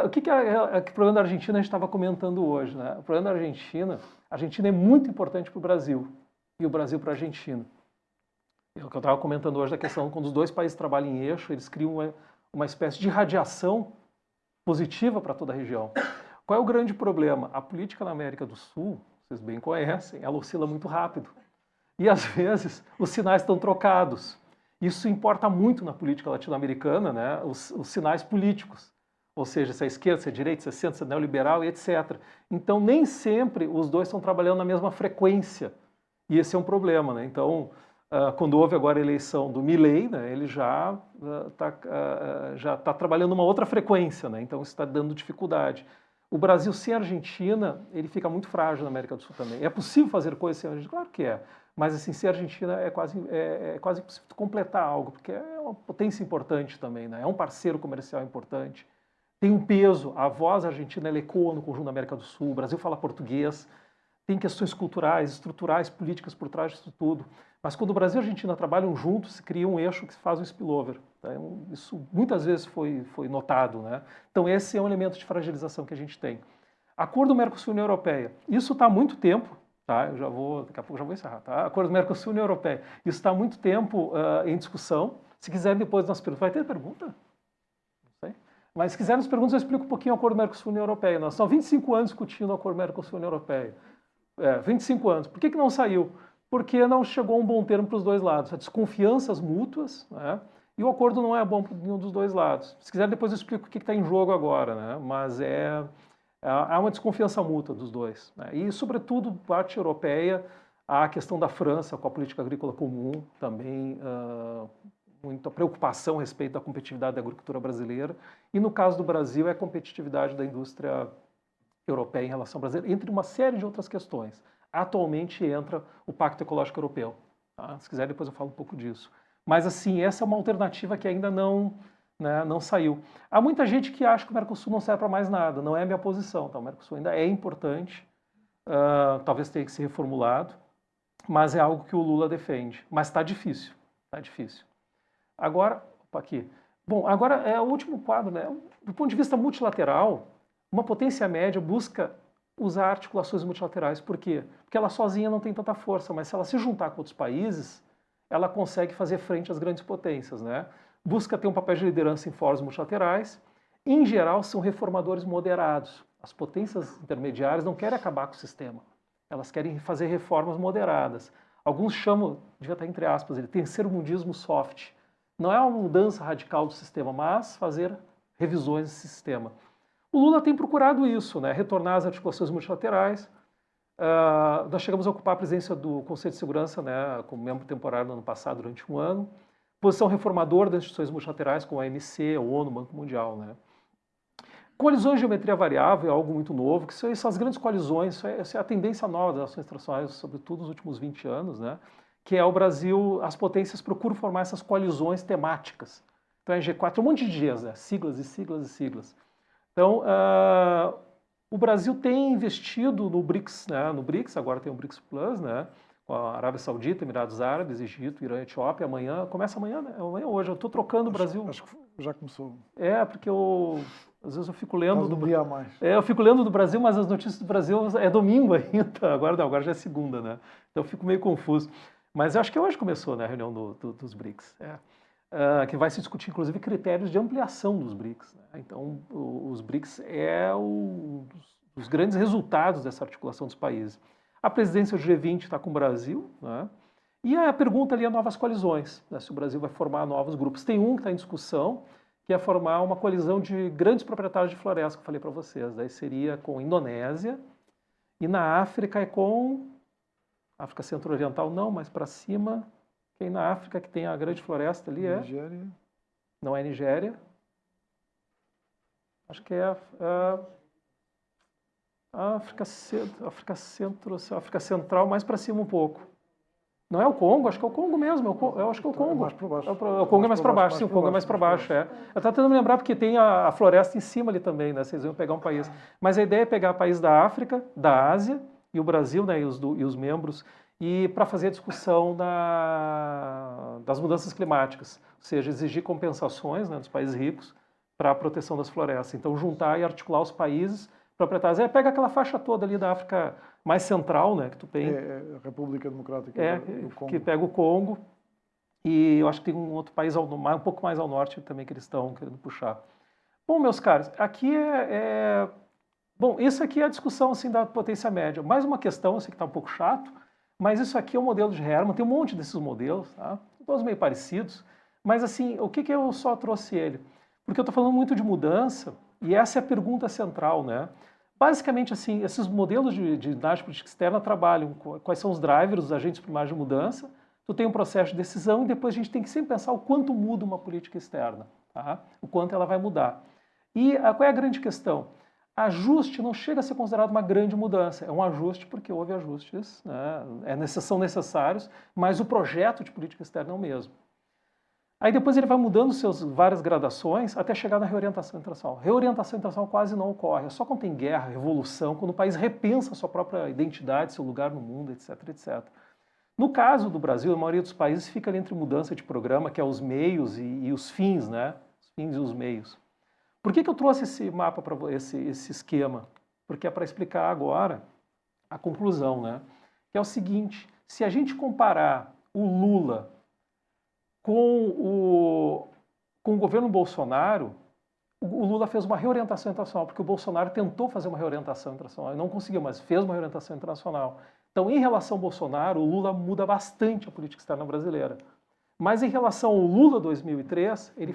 O que o problema da Argentina a gente estava comentando hoje, né? O problema da Argentina, a Argentina é muito importante para o Brasil e o Brasil para a Argentina. É o que eu estava comentando hoje da questão, quando os dois países trabalham em eixo, eles criam uma espécie de radiação positiva para toda a região. Qual é o grande problema? A política na América do Sul, vocês bem conhecem, ela oscila muito rápido. E às vezes os sinais estão trocados. Isso importa muito na política latino-americana, né? Os sinais políticos. Ou seja, se é esquerda, se é direita, se é centro, se é neoliberal e etc. Então, nem sempre os dois estão trabalhando na mesma frequência. E esse é um problema, né? Então, quando houve agora a eleição do Milei, né, ele já está trabalhando uma outra frequência, né? Então isso está dando dificuldade. O Brasil sem a Argentina, ele fica muito frágil na América do Sul também. É possível fazer coisas sem a Argentina? Claro que é. Mas assim, sem a Argentina é quase impossível completar algo, porque é uma potência importante também, né? É um parceiro comercial importante. Tem um peso, a voz argentina ela ecoa no conjunto da América do Sul, o Brasil fala português, tem questões culturais, estruturais, políticas por trás disso tudo. Mas quando o Brasil e a Argentina trabalham juntos, se cria um eixo que faz um spillover. Tá? Isso muitas vezes foi notado, né? Então esse é um elemento de fragilização que a gente tem. Acordo Mercosul-União Europeia. Isso está há muito tempo, tá? Daqui a pouco já vou encerrar, tá? Acordo Mercosul-União Europeia. Isso está há muito tempo em discussão. Se quiserem depois nós perguntamos. Vai ter pergunta? Não sei. Mas se quiserem nos perguntas, eu explico um pouquinho o Acordo Mercosul-União Europeia. Nós estamos há 25 anos discutindo o Acordo Mercosul-União Europeia. 25 anos. Por que não saiu? Porque não chegou a um bom termo para os dois lados. Há desconfianças mútuas, né? E o acordo não é bom para nenhum dos dois lados. Se quiser, depois eu explico o que está em jogo agora, né? Mas há uma desconfiança mútua dos dois. Né? E, sobretudo, parte europeia, há a questão da França com a política agrícola comum, também muita preocupação a respeito da competitividade da agricultura brasileira. E, no caso do Brasil, é a competitividade da indústria europeia em relação ao Brasil, entre uma série de outras questões. Atualmente entra o Pacto Ecológico Europeu. Tá? Se quiser, depois eu falo um pouco disso. Mas, assim, essa é uma alternativa que ainda não né, não saiu. Há muita gente que acha que o Mercosul não serve para mais nada, não é a minha posição, tá? O Mercosul ainda é importante, talvez tenha que ser reformulado, mas é algo que o Lula defende. Mas está difícil, está difícil. Agora, opa, aqui. Bom, agora é o último quadro, né? Do ponto de vista multilateral, uma potência média busca usar articulações multilaterais. Por quê? Porque ela sozinha não tem tanta força, mas se ela se juntar com outros países, ela consegue fazer frente às grandes potências, né? Busca ter um papel de liderança em fóruns multilaterais. Em geral, são reformadores moderados. As potências intermediárias não querem acabar com o sistema. Elas querem fazer reformas moderadas. Alguns chamam, devia estar entre aspas, ele terceiro-mundismo soft. Não é uma mudança radical do sistema, mas fazer revisões desse sistema. O Lula tem procurado isso, né? Retornar às articulações multilaterais. Nós chegamos a ocupar a presidência do Conselho de Segurança, né, como membro temporário no ano passado, durante um ano. Posição reformadora das instituições multilaterais, como a OMC, a ONU, o Banco Mundial, né? Coalizões de geometria variável é algo muito novo, que são essas grandes coalizões, isso é a tendência nova das relações internacionais, sobretudo nos últimos 20 anos, né? Que é o Brasil, as potências procuram formar essas coalizões temáticas. Então é G4, um monte de Gs, né? Siglas e siglas e siglas. Então, o Brasil tem investido no BRICS, né? No BRICS, agora tem o BRICS Plus, né? Com a Arábia Saudita, Emirados Árabes, Egito, Irã, Etiópia, amanhã, começa amanhã, né? Amanhã hoje, eu estou trocando o Brasil. Acho que já começou. Porque às vezes eu fico lendo do dia a mais. eu fico lendo do Brasil, mas as notícias do Brasil é domingo ainda, agora não, agora já é segunda, né? Então eu fico meio confuso. Mas eu acho que hoje começou, né, a reunião dos BRICS. Que vai se discutir, inclusive, critérios de ampliação dos BRICS, né? Então, os BRICS é um dos grandes resultados dessa articulação dos países. A presidência do G20 está com o Brasil, né? E a pergunta ali é novas coalizões, né? Se o Brasil vai formar novos grupos. Tem um que está em discussão, que é formar uma coalizão de grandes proprietários de floresta, que eu falei para vocês. Daí seria com a Indonésia, e na África é com África Centro-Oriental, não, mas para cima, quem na África que tem a grande floresta ali é... Nigéria. Não é Nigéria. Acho que é a África Central, mais para cima um pouco. Não é o Congo? Acho que é o Congo mesmo. Eu acho que é o Congo. Mais para baixo. O Congo é mais para baixo, sim, o Congo é mais para baixo. Eu estava tentando me lembrar porque tem a floresta em cima ali também, né? Vocês iam pegar um país. Mas a ideia é pegar país da África, da Ásia e o Brasil, né? E os membros, e para fazer a discussão das mudanças climáticas. Ou seja, exigir compensações, né, dos países ricos para a proteção das florestas. Então, juntar e articular os países proprietários. Pega aquela faixa toda ali da África mais central, né, que tu tem. A República Democrática do Congo. Que pega o Congo. E eu acho que tem um outro país um pouco mais ao norte também que eles estão querendo puxar. Bom, meus caros, aqui Bom, isso aqui é a discussão assim, da potência média. Mais uma questão, eu sei que está um pouco chato, mas isso aqui é o modelo de Hermann, tem um monte desses modelos, tá? Todos meio parecidos, mas assim, o que eu só trouxe ele? Porque eu estou falando muito de mudança, e essa é a pergunta central, né? Basicamente, assim, esses modelos de análise política externa trabalham quais são os drivers, os agentes primários de mudança, tu tem um processo de decisão e depois a gente tem que sempre pensar o quanto muda uma política externa, tá? O quanto ela vai mudar. E qual é a grande questão? Ajuste não chega a ser considerado uma grande mudança, é um ajuste porque houve ajustes, né? São necessários, mas o projeto de política externa é o mesmo. Aí depois ele vai mudando suas várias gradações até chegar na reorientação internacional. Reorientação internacional quase não ocorre, é só quando tem guerra, revolução, quando o país repensa a sua própria identidade, seu lugar no mundo, etc, etc. No caso do Brasil, a maioria dos países fica ali entre mudança de programa, que é os meios e os fins, né? Os fins e os meios. Por que eu trouxe esse mapa, esse esquema? Porque é para explicar agora a conclusão, né? Que é o seguinte, se a gente comparar o Lula com o governo Bolsonaro, o Lula fez uma reorientação internacional, porque o Bolsonaro tentou fazer uma reorientação internacional, e não conseguiu, mas fez uma reorientação internacional. Então, em relação ao Bolsonaro, o Lula muda bastante a política externa brasileira. Mas em relação ao Lula 2003, ele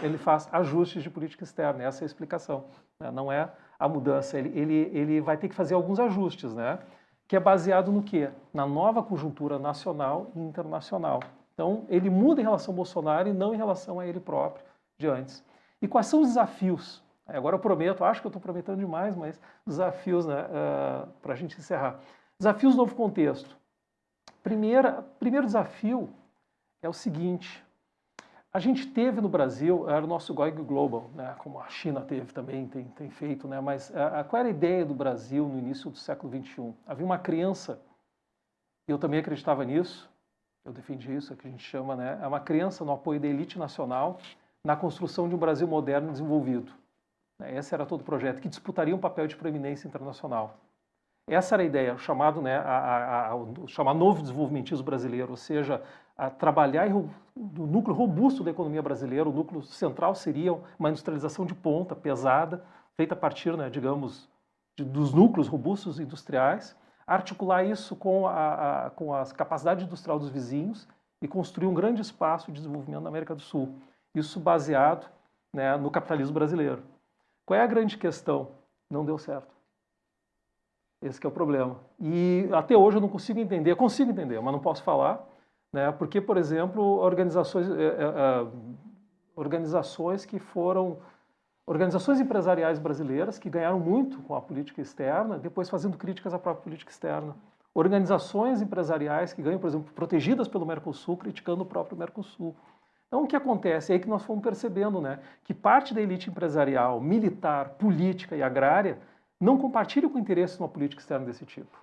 ele faz ajustes de política externa, essa é a explicação, né? Não é a mudança, ele vai ter que fazer alguns ajustes, né? Que é baseado no quê? Na nova conjuntura nacional e internacional. Então, ele muda em relação ao Bolsonaro e não em relação a ele próprio de antes. E quais são os desafios? Agora eu prometo, acho que eu estou prometendo demais, mas desafios, né, para a gente encerrar. Desafios no novo contexto. Primeiro desafio é o seguinte, a gente teve no Brasil, era o nosso GOIG Global, né, como a China teve também, tem feito, né, mas qual era a ideia do Brasil no início do século XXI? Havia uma crença, eu também acreditava nisso, eu defendi isso, é que a gente chama, né, é uma crença no apoio da elite nacional na construção de um Brasil moderno e desenvolvido. Esse era todo o projeto, que disputaria um papel de preeminência internacional. Essa era a ideia, o chamado, né, o chamado novo desenvolvimentismo brasileiro, ou seja, a trabalhar o núcleo robusto da economia brasileira, o núcleo central seria uma industrialização de ponta, pesada, feita a partir, né, digamos, dos núcleos robustos industriais, articular isso com a capacidade industrial dos vizinhos e construir um grande espaço de desenvolvimento na América do Sul. Isso baseado, né, no capitalismo brasileiro. Qual é a grande questão? Não deu certo. Esse que é o problema. E até hoje eu não consigo entender, mas não posso falar, né? Porque, por exemplo, organizações que foram organizações empresariais brasileiras que ganharam muito com a política externa, depois fazendo críticas à própria política externa. Organizações empresariais que ganham, por exemplo, protegidas pelo Mercosul, criticando o próprio Mercosul. Então, o que acontece? É aí que nós fomos percebendo, né, que parte da elite empresarial, militar, política e agrária não compartilha com interesse numa política externa desse tipo.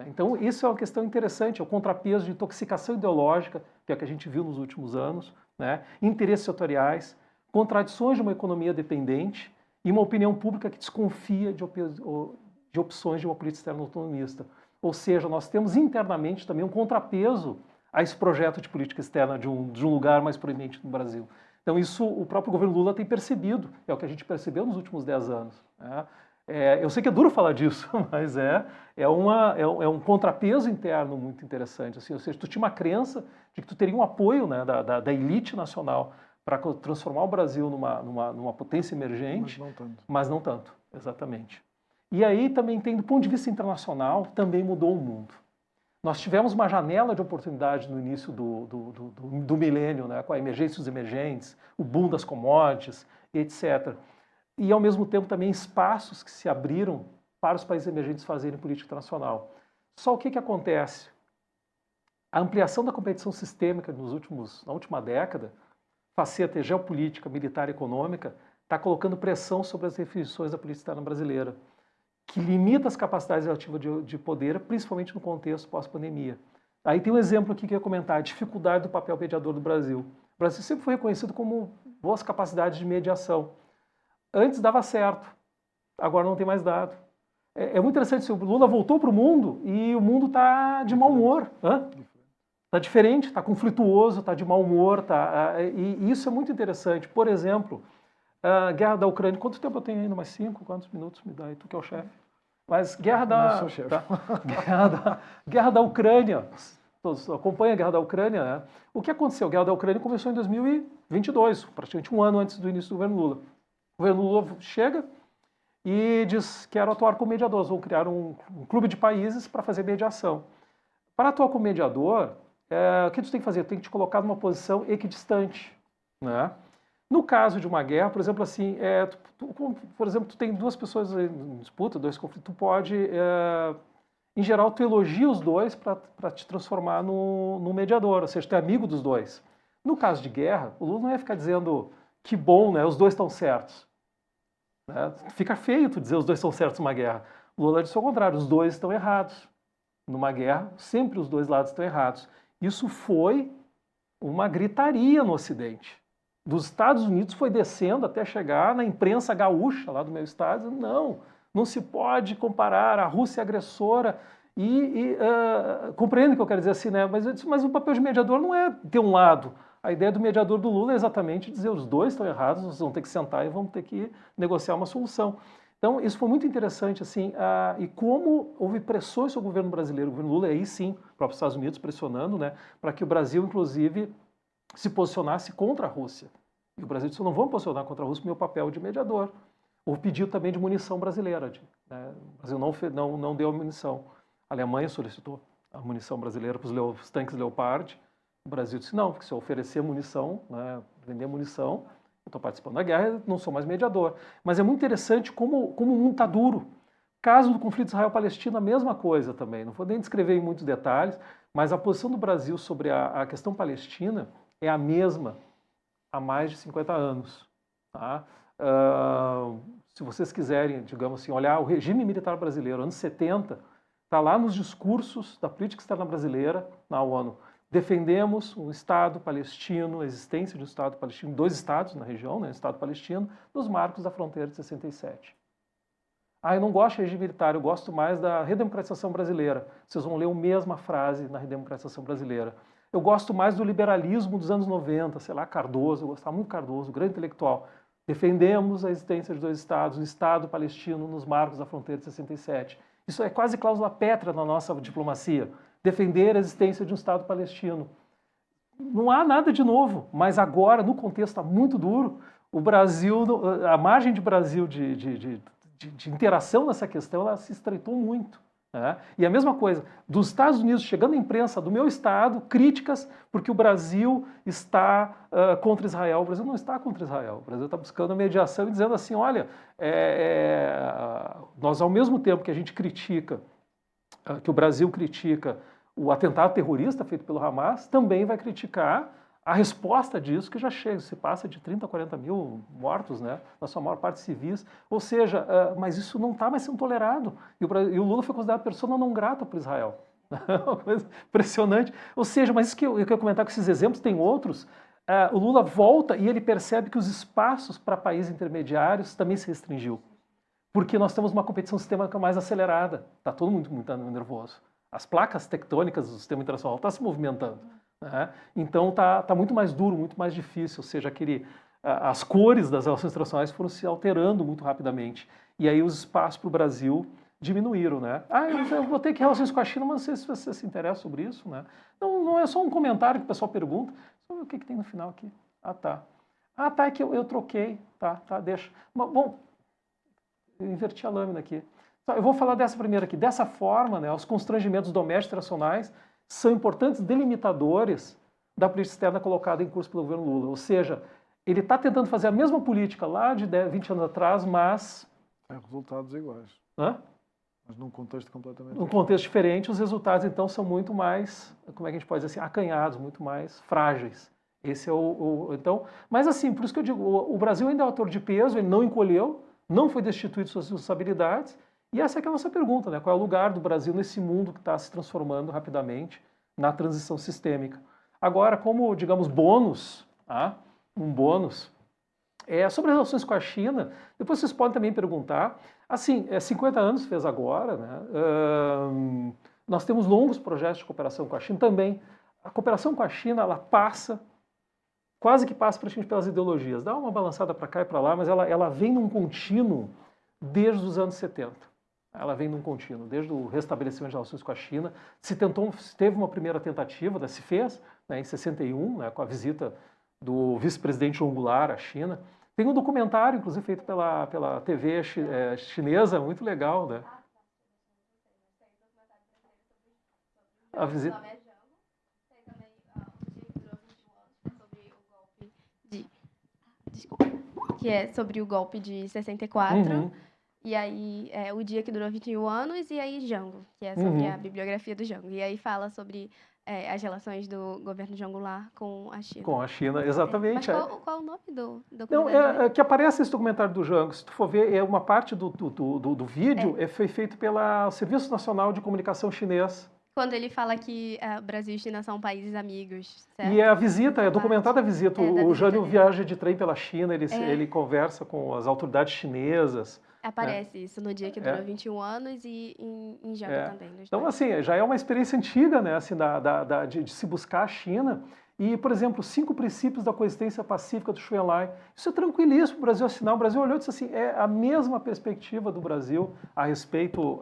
Então, isso é uma questão interessante, é o contrapeso de intoxicação ideológica, que é o que a gente viu nos últimos anos, né? Interesses setoriais, contradições de uma economia dependente e uma opinião pública que desconfia de opções de uma política externa autonomista. Ou seja, nós temos internamente também um contrapeso a esse projeto de política externa de um lugar mais proeminente no Brasil. Então, isso o próprio governo Lula tem percebido, é o que a gente percebeu nos últimos 10 anos, né? Eu sei que é duro falar disso, mas é um contrapeso interno muito interessante. Assim, ou seja, tu tinha uma crença de que tu teria um apoio, né, da elite nacional para transformar o Brasil numa potência emergente, mas não tanto, exatamente. E aí também tem, do ponto de vista internacional, também mudou o mundo. Nós tivemos uma janela de oportunidade no início do milênio, né, com a emergência dos emergentes, o boom das commodities, etc. E, ao mesmo tempo, também espaços que se abriram para os países emergentes fazerem política internacional. Só o que acontece? A ampliação da competição sistêmica na última década, faceta geopolítica, militar e econômica, está colocando pressão sobre as definições da política externa brasileira, que limita as capacidades relativas de poder, principalmente no contexto pós-pandemia. Aí tem um exemplo aqui que eu ia comentar, a dificuldade do papel mediador do Brasil. O Brasil sempre foi reconhecido como boas capacidades de mediação. Antes dava certo, agora não tem mais dado. É muito interessante, o Lula voltou para o mundo e o mundo está de mau humor. Está diferente, está conflituoso, está de mau humor. E isso é muito interessante. Por exemplo, a guerra da Ucrânia. Quanto tempo eu tenho ainda? Mais 5? Quantos minutos me dá aí? Tu que é o chefe. Mas guerra da... sou chefe. Tá? Guerra da Ucrânia. Todos acompanham a guerra da Ucrânia, né? O que aconteceu? A guerra da Ucrânia começou em 2022, praticamente um ano antes do início do governo Lula. O governo Lula chega e diz: quero atuar como mediador, vou criar um clube de países para fazer mediação. Para atuar como mediador, o que tu tem que fazer? Tem que te colocar numa posição equidistante, né? No caso de uma guerra, por exemplo, assim, tu tem duas pessoas em disputa, dois conflitos, tu pode, em geral, tu elogia os dois para te transformar no mediador, ou seja, tu é amigo dos dois. No caso de guerra, o Lula não ia ficar dizendo que bom, né, os dois estão certos. Né? Fica feio tu dizer os dois estão certos numa guerra. O Lula disse ao contrário, os dois estão errados. Numa guerra, sempre os dois lados estão errados. Isso foi uma gritaria no Ocidente. Dos Estados Unidos foi descendo até chegar na imprensa gaúcha lá do meu estado. Não se pode comparar a Rússia agressora compreendo o que eu quero dizer assim, né? Mas o papel de mediador não é ter um lado. A ideia do mediador do Lula é exatamente dizer os dois estão errados, vocês vão ter que sentar e vão ter que negociar uma solução. Então, isso foi muito interessante, assim, e como houve pressões sobre o governo brasileiro, o governo Lula, aí sim, o próprio Estados Unidos pressionando, né, para que o Brasil, inclusive, se posicionasse contra a Rússia. E o Brasil disse: eu não vou me posicionar contra a Rússia, meu papel de mediador. Houve pedido também de munição brasileira. Né? O Brasil não deu a munição. A Alemanha solicitou a munição brasileira para os tanques Leopard. O Brasil disse: não, porque se eu oferecer munição, né, vender munição, eu estou participando da guerra, não sou mais mediador. Mas é muito interessante como o mundo está duro. Caso do conflito Israel-Palestina, a mesma coisa também. Não vou nem descrever em muitos detalhes, mas a posição do Brasil sobre a questão palestina é a mesma há mais de 50 anos. Tá? Se vocês quiserem, digamos assim, olhar o regime militar brasileiro, anos 70, está lá nos discursos da política externa brasileira na ONU. Defendemos um Estado palestino, a existência de um Estado palestino, 2 estados na região, né, um Estado palestino, nos marcos da fronteira de 67. Eu não gosto de regime militar, eu gosto mais da redemocratização brasileira. Vocês vão ler a mesma frase na redemocratização brasileira. Eu gosto mais do liberalismo dos anos 90, sei lá, Cardoso, eu gostava muito de Cardoso, grande intelectual. Defendemos a existência de 2 estados, um Estado palestino nos marcos da fronteira de 67. Isso é quase cláusula pétrea na nossa diplomacia. Defender a existência de um Estado palestino. Não há nada de novo, mas agora, no contexto está muito duro, o Brasil, a margem de Brasil de interação nessa questão, ela se estreitou muito. Né? E a mesma coisa, dos Estados Unidos chegando à imprensa do meu estado, críticas porque o Brasil está contra Israel. O Brasil não está contra Israel. O Brasil está buscando a mediação e dizendo assim, olha, nós ao mesmo tempo que a gente critica, que o Brasil critica o atentado terrorista feito pelo Hamas, também vai criticar a resposta disso, que já chega, se passa de 30 a 40 mil mortos, né, na sua maior parte civis. Ou seja, mas isso não está mais sendo tolerado. E o Lula foi considerado persona não grata por Israel. Uma coisa impressionante. Ou seja, mas isso que eu quero comentar com esses exemplos, tem outros. O Lula volta e ele percebe que os espaços para países intermediários também se restringiu. Porque nós temos uma competição sistêmica mais acelerada. Está todo mundo muito nervoso. As placas tectônicas do sistema internacional estão se movimentando. Né? Então está muito mais duro, muito mais difícil, ou seja, as cores das relações internacionais foram se alterando muito rapidamente. E aí os espaços para o Brasil diminuíram. Né? Eu vou ter que relações com a China, mas não sei se você se interessa sobre isso. Né? Não é só um comentário que o pessoal pergunta. Só ver o que tem no final aqui. Tá, é que eu troquei. Tá, deixa. Bom, eu inverti a lâmina aqui. Eu vou falar dessa primeira aqui. Dessa forma, né, os constrangimentos domésticos internacionais são importantes delimitadores da política externa colocada em curso pelo governo Lula. Ou seja, ele está tentando fazer a mesma política lá de 20 anos atrás, mas... Tem resultados iguais. Mas num contexto completamente diferente. Num contexto diferente, os resultados, então, são muito mais, como é que a gente pode dizer assim, acanhados, muito mais frágeis. Esse é então, mas assim, por isso que eu digo, o Brasil ainda é um ator de peso, ele não encolheu, não foi destituído de suas responsabilidades. E essa é a nossa pergunta, né? Qual é o lugar do Brasil nesse mundo que está se transformando rapidamente na transição sistêmica? Agora, como, digamos, bônus, um bônus, sobre as relações com a China, depois vocês podem também perguntar, assim, 50 anos fez agora, né? Nós temos longos projetos de cooperação com a China também. A cooperação com a China, ela quase que passa praticamente pelas ideologias. Dá uma balançada para cá e para lá, mas ela vem num contínuo desde os anos 70. Ela vem num contínuo, desde o restabelecimento de relações com a China. Teve uma primeira tentativa, se fez, né, em 61, né, com a visita do vice-presidente Zhong Goulart à China. Tem um documentário, inclusive, feito pela TV chinesa, muito legal, né? A visita... Que é sobre o golpe de 64. E aí, o dia que durou 21 anos, e aí Jango, que é sobre a bibliografia do Jango. E aí fala sobre as relações do governo Zhong Goulart com a China. Com a China, exatamente. Mas qual o nome do documentário? Não, que aparece esse documentário do Jango. Se tu for ver, uma parte do vídeo foi feito pelo Serviço Nacional de Comunicação Chinês. Quando ele fala que Brasil e China são países amigos, certo? E a visita, documentada a visita. O Jânio viaja de trem pela China, ele conversa com as autoridades chinesas. Aparece isso no dia que durou 21 anos e em Jango também. Então, assim, já é uma experiência antiga, né, assim, de se buscar a China. E, por exemplo, 5 princípios da coexistência pacífica do Xu Enlai. Isso é tranquilíssimo para o Brasil assinar. O Brasil olhou e disse assim, é a mesma perspectiva do Brasil a respeito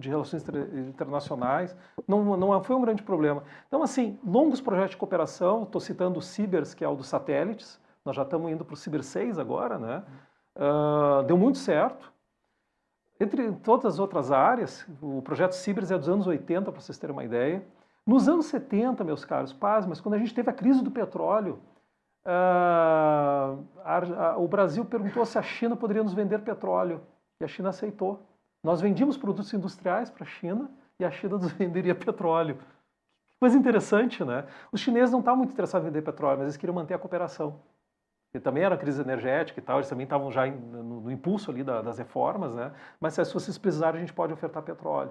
de relações internacionais. Não foi um grande problema. Então, assim, longos projetos de cooperação. Estou citando o CIBERS, que é o dos satélites. Nós já estamos indo para o CIBER 6 agora, né? Deu muito certo. Entre todas as outras áreas, o projeto CIBERS é dos anos 80, para vocês terem uma ideia. Nos anos 70, meus caros, mas quando a gente teve a crise do petróleo, o Brasil perguntou se a China poderia nos vender petróleo, e a China aceitou. Nós vendíamos produtos industriais para a China, e a China nos venderia petróleo. Que coisa interessante, né? Os chineses não estavam muito interessados em vender petróleo, mas eles queriam manter a cooperação. que também era crise energética e tal, eles também estavam já no impulso ali das reformas, né? Mas se vocês precisarem, a gente pode ofertar petróleo.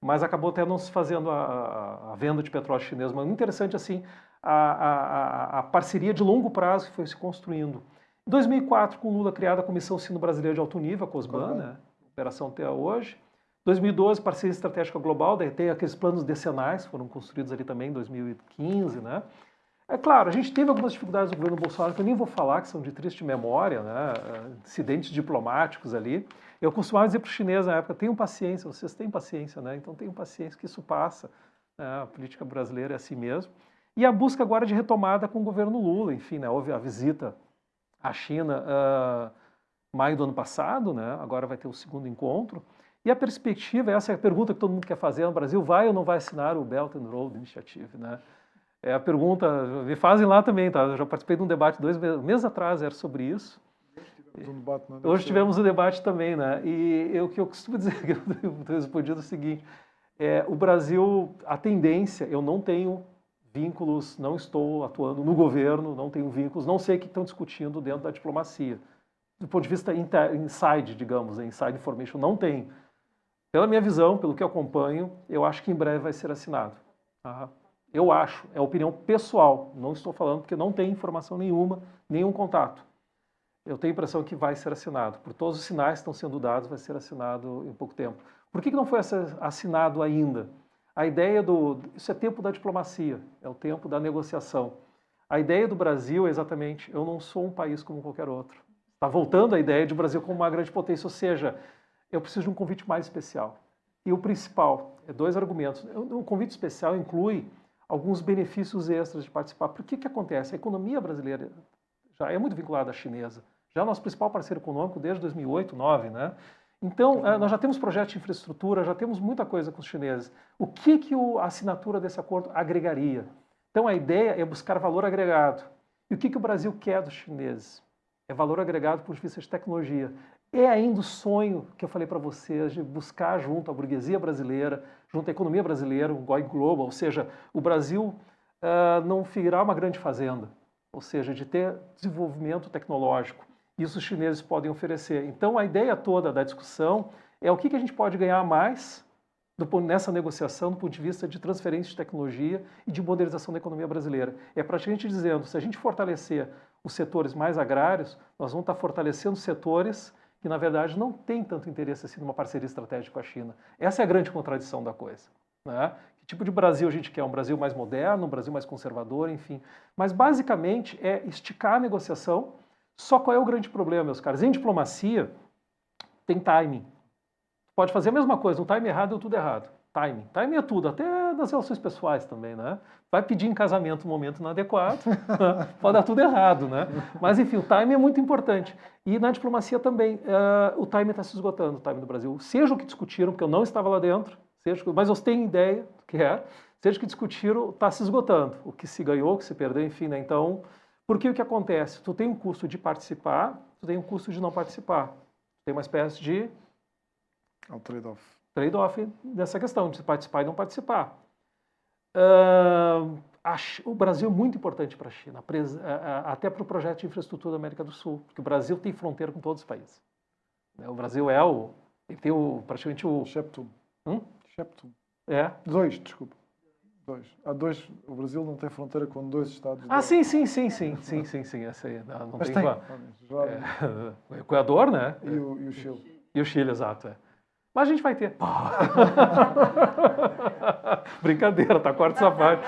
Mas acabou até não se fazendo a venda de petróleo chinês. Mas muito interessante, assim, a parceria de longo prazo que foi se construindo. Em 2004, com Lula, criada a Comissão Sino Brasileira de Alto Nível, a COSBAN, né? Operação até hoje. 2012, parceria estratégica global, daí tem aqueles planos decenais, foram construídos ali também em 2015, né? É claro, a gente teve algumas dificuldades no governo Bolsonaro, que eu nem vou falar, que são de triste memória, né? Incidentes diplomáticos ali. Eu costumava dizer para o chinês na época, tenham paciência, vocês têm paciência, né? Então tenham paciência que isso passa. Né? A política brasileira é assim mesmo. E a busca agora de retomada com o governo Lula, enfim, né? Houve a visita à China maio do ano passado, né? Agora vai ter o segundo encontro. E a perspectiva, essa é a pergunta que todo mundo quer fazer, o Brasil vai ou não vai assinar o Belt and Road Initiative, né? É a pergunta, me fazem lá também, tá? Eu já participei de um debate 2 meses atrás, era sobre isso. Hoje tivemos um debate também, né? E o que eu costumo dizer, que eu tenho respondido é o seguinte, o Brasil, a tendência, eu não tenho vínculos, não estou atuando no governo, não tenho vínculos, não sei o que estão discutindo dentro da diplomacia. Do ponto de vista inside, digamos, inside information, não tem. Pela minha visão, pelo que eu acompanho, eu acho que em breve vai ser assinado. Tá? Eu acho, é opinião pessoal, não estou falando porque não tem informação nenhuma, nenhum contato. Eu tenho a impressão que vai ser assinado. Por todos os sinais que estão sendo dados, vai ser assinado em pouco tempo. Por que não foi assinado ainda? A ideia isso é tempo da diplomacia, é o tempo da negociação. A ideia do Brasil é exatamente, eu não sou um país como qualquer outro. Está voltando a ideia de Brasil como uma grande potência, ou seja, eu preciso de um convite mais especial. E o principal, 2 argumentos. O convite especial inclui alguns benefícios extras de participar. Por que acontece? A economia brasileira já é muito vinculada à chinesa. Já é nosso principal parceiro econômico desde 2008, 2009, né? Então, nós já temos projetos de infraestrutura, já temos muita coisa com os chineses. O que a assinatura desse acordo agregaria? Então, a ideia é buscar valor agregado. E o que o Brasil quer dos chineses? É valor agregado do ponto de vista de tecnologia. É ainda o sonho que eu falei para vocês de buscar junto à burguesia brasileira, junto à economia brasileira, um GOI Global, ou seja, o Brasil não virar uma grande fazenda, ou seja, de ter desenvolvimento tecnológico. Isso os chineses podem oferecer. Então, a ideia toda da discussão é o que a gente pode ganhar mais nessa negociação do ponto de vista de transferência de tecnologia e de modernização da economia brasileira. É praticamente dizendo, se a gente fortalecer os setores mais agrários, nós vamos estar fortalecendo setores que, na verdade, não têm tanto interesse assim numa parceria estratégica com a China. Essa é a grande contradição da coisa. Né? Que tipo de Brasil a gente quer? Um Brasil mais moderno, um Brasil mais conservador, enfim. Mas, basicamente, é esticar a negociação. Só qual é o grande problema, meus caros? Em diplomacia, tem timing. Pode fazer a mesma coisa, no time errado deu tudo errado. Timing. Timing é tudo, até nas relações pessoais também, né? Vai pedir em casamento no momento inadequado, pode dar tudo errado, né? Mas, enfim, o timing é muito importante. E na diplomacia também, o timing está se esgotando, o timing do Brasil. Seja o que discutiram, porque eu não estava lá dentro, mas eu tenho ideia do que é, seja o que discutiram, está se esgotando. O que se ganhou, o que se perdeu, enfim, né? Então, porque o que acontece? Tu tem um custo de participar, tu tem um custo de não participar. Tem uma espécie de... É um trade-off. Trade-off nessa questão de participar e não participar. O Brasil é muito importante para a China, até para o projeto de infraestrutura da América do Sul, porque o Brasil tem fronteira com todos os países. O Brasil ele tem praticamente o... Shepton. Shepton. É. 2, desculpa. 2. Há 2. O Brasil não tem fronteira com 2 estados. Sim. Essa aí, não mas tem. O Equador, né? E o Chile. E o Chile, exato. Mas a gente vai ter. Brincadeira, tá? Corta essa parte.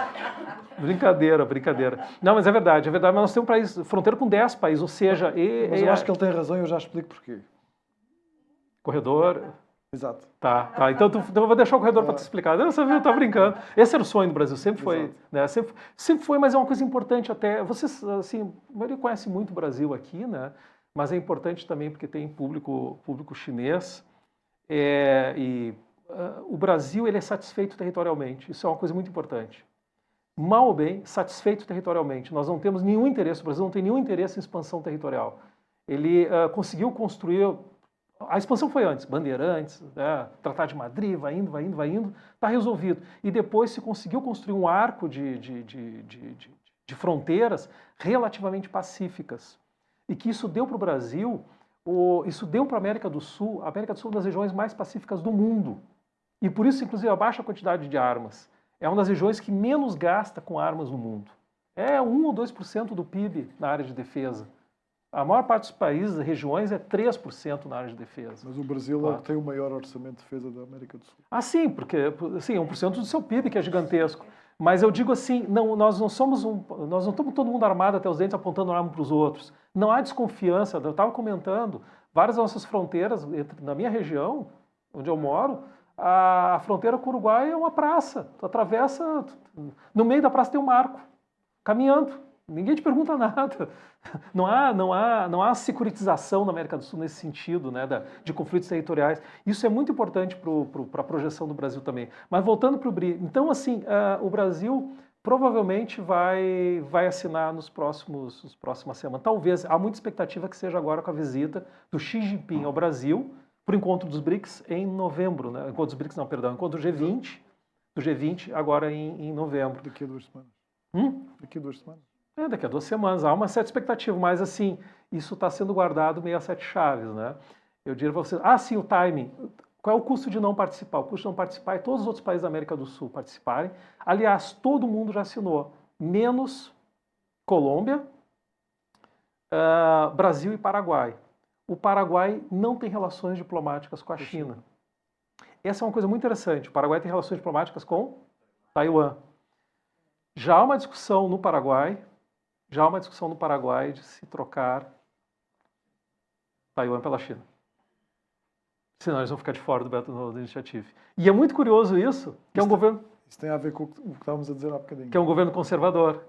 Brincadeira. Não, mas é verdade. Mas nós temos fronteira com 10 países, ou seja... Mas eu acho que ele tem razão e eu já explico porquê. Corredor... Exato. Tá. Então eu vou deixar o corredor para te explicar. Você viu, tá brincando. Esse era o sonho do Brasil, sempre foi. Né? Sempre foi, mas é uma coisa importante até. Vocês, assim, a maioria conhece muito o Brasil aqui, né? Mas é importante também porque tem público chinês. O Brasil ele é satisfeito territorialmente. Isso é uma coisa muito importante. Mal ou bem, satisfeito territorialmente. Nós não temos nenhum interesse, o Brasil não tem nenhum interesse em expansão territorial. Ele conseguiu construir... A expansão foi antes, Bandeirantes, né, Tratado de Madrid, vai indo, está resolvido. E depois se conseguiu construir um arco de fronteiras relativamente pacíficas. e que isso deu para o Brasil, isso deu para a América do Sul é uma das regiões mais pacíficas do mundo. E por isso, inclusive, a baixa quantidade de armas. É uma das regiões que menos gasta com armas no mundo. É 1 ou 2% do PIB na área de defesa. A maior parte dos países, regiões, é 3% na área de defesa. Mas o Brasil é o que tem o maior orçamento de defesa da América do Sul. Ah, sim, porque assim, 1% do seu PIB, que é gigantesco. Mas eu digo assim, nós não estamos todo mundo armado até os dentes apontando arma para os outros. Não há desconfiança. Eu estava comentando, várias das nossas fronteiras, na minha região, onde eu moro, a fronteira com o Uruguai é uma praça. Tu atravessa, no meio da praça tem um marco, caminhando. Ninguém te pergunta nada. Não há securitização na América do Sul nesse sentido, né, de conflitos territoriais. Isso é muito importante para a projeção do Brasil também. Mas voltando para o BRI, então assim, o Brasil provavelmente vai assinar nas próximas semanas. Talvez, há muita expectativa que seja agora com a visita do Xi Jinping ao Brasil, para o encontro dos BRICS em novembro, né? Encontro dos BRICS não, perdão, encontro do G20 agora em novembro. Daqui a 2 semanas. Daqui a 2 semanas. Daqui a 2 semanas. Há uma certa expectativa, mas assim, isso está sendo guardado meio a 7 chaves, né? Eu diria para você, sim, o timing. Qual é o custo de não participar? O custo de não participar é todos os outros países da América do Sul participarem. Aliás, todo mundo já assinou, menos Colômbia, Brasil e Paraguai. O Paraguai não tem relações diplomáticas com a China. Essa é uma coisa muito interessante. O Paraguai tem relações diplomáticas com Taiwan. Já há uma discussão no Paraguai de se trocar Taiwan pela China. Senão eles vão ficar de fora do Initiative. E é muito curioso isso, que é um governo... Isso tem a ver com o que estávamos a dizer há bocadinho. Que é um governo conservador,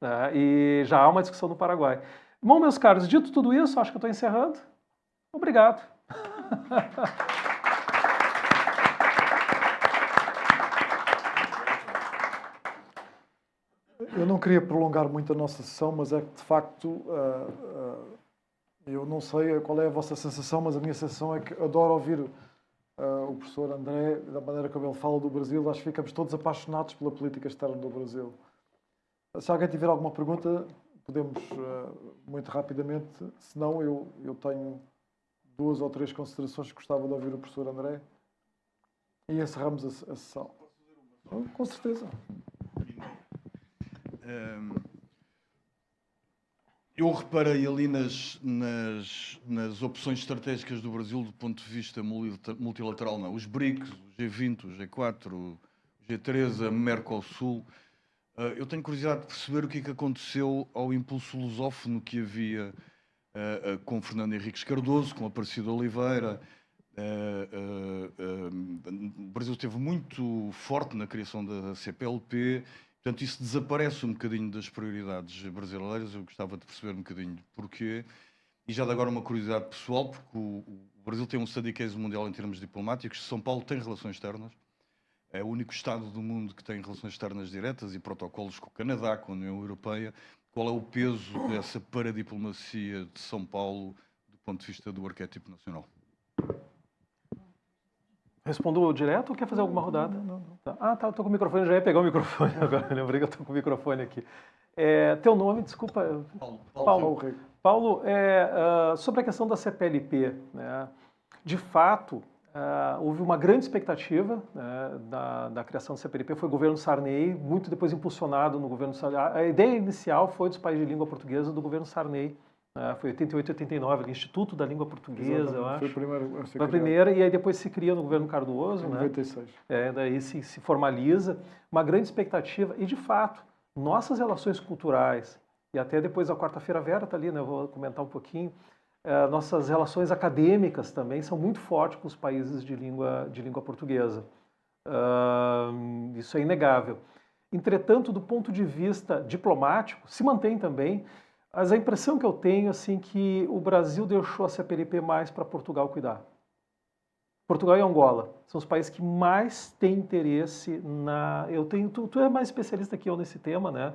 né? E já há uma discussão no Paraguai. Bom, meus caros, dito tudo isso, acho que eu estou encerrando. Obrigado. Eu não queria prolongar muito a nossa sessão, mas é que, de facto, eu não sei qual é a vossa sensação, mas a minha sensação é que adoro ouvir o professor André, da maneira como ele fala do Brasil. Acho que ficamos todos apaixonados pela política externa do Brasil. Se alguém tiver alguma pergunta, podemos, muito rapidamente. Se não, eu tenho 2 ou 3 considerações que gostava de ouvir o professor André. E encerramos a sessão. Com certeza. Eu reparei ali nas opções estratégicas do Brasil do ponto de vista multilateral, não. Os BRICS, o G20, o G4, o G3, a Mercosul. Eu tenho curiosidade de perceber o que é que aconteceu ao impulso lusófono que havia com Fernando Henriques Cardoso, com Aparecido Oliveira. O Brasil esteve muito forte na criação da CPLP. Portanto, isso desaparece um bocadinho das prioridades brasileiras. Eu gostava de perceber um bocadinho porquê. E já de agora uma curiosidade pessoal, porque o Brasil tem um study case mundial em termos diplomáticos. São Paulo tem relações externas. É o único Estado do mundo que tem relações externas diretas e protocolos com o Canadá, com a União Europeia. Qual é o peso dessa paradiplomacia de São Paulo do ponto de vista do arquétipo nacional? Respondeu direto ou quer fazer alguma rodada? Não. Tá. Tá, estou com o microfone, já ia pegar o microfone agora. Eu lembrei que eu estou com o microfone aqui. Teu nome, desculpa? Paulo, sobre a questão da CPLP, né? De fato, houve uma grande expectativa, né, da criação da CPLP, foi o governo Sarney, muito depois impulsionado no governo Sarney. A ideia inicial foi dos países de língua portuguesa do governo Sarney. Foi 88, 89, Instituto da Língua Portuguesa, eu acho. Foi a primeira, e aí depois se cria no governo Cardoso, em 96. Daí se formaliza. Uma grande expectativa, e de fato, nossas relações culturais, e até depois a Quarta-feira Vera está ali, né, eu vou comentar um pouquinho, nossas relações acadêmicas também são muito fortes com os países de língua portuguesa. Isso é inegável. Entretanto, do ponto de vista diplomático, se mantém também. Mas a impressão que eu tenho assim que o Brasil deixou a CPLP mais para Portugal cuidar. Portugal e Angola são os países que mais têm interesse na... Tu é mais especialista que eu nesse tema, né?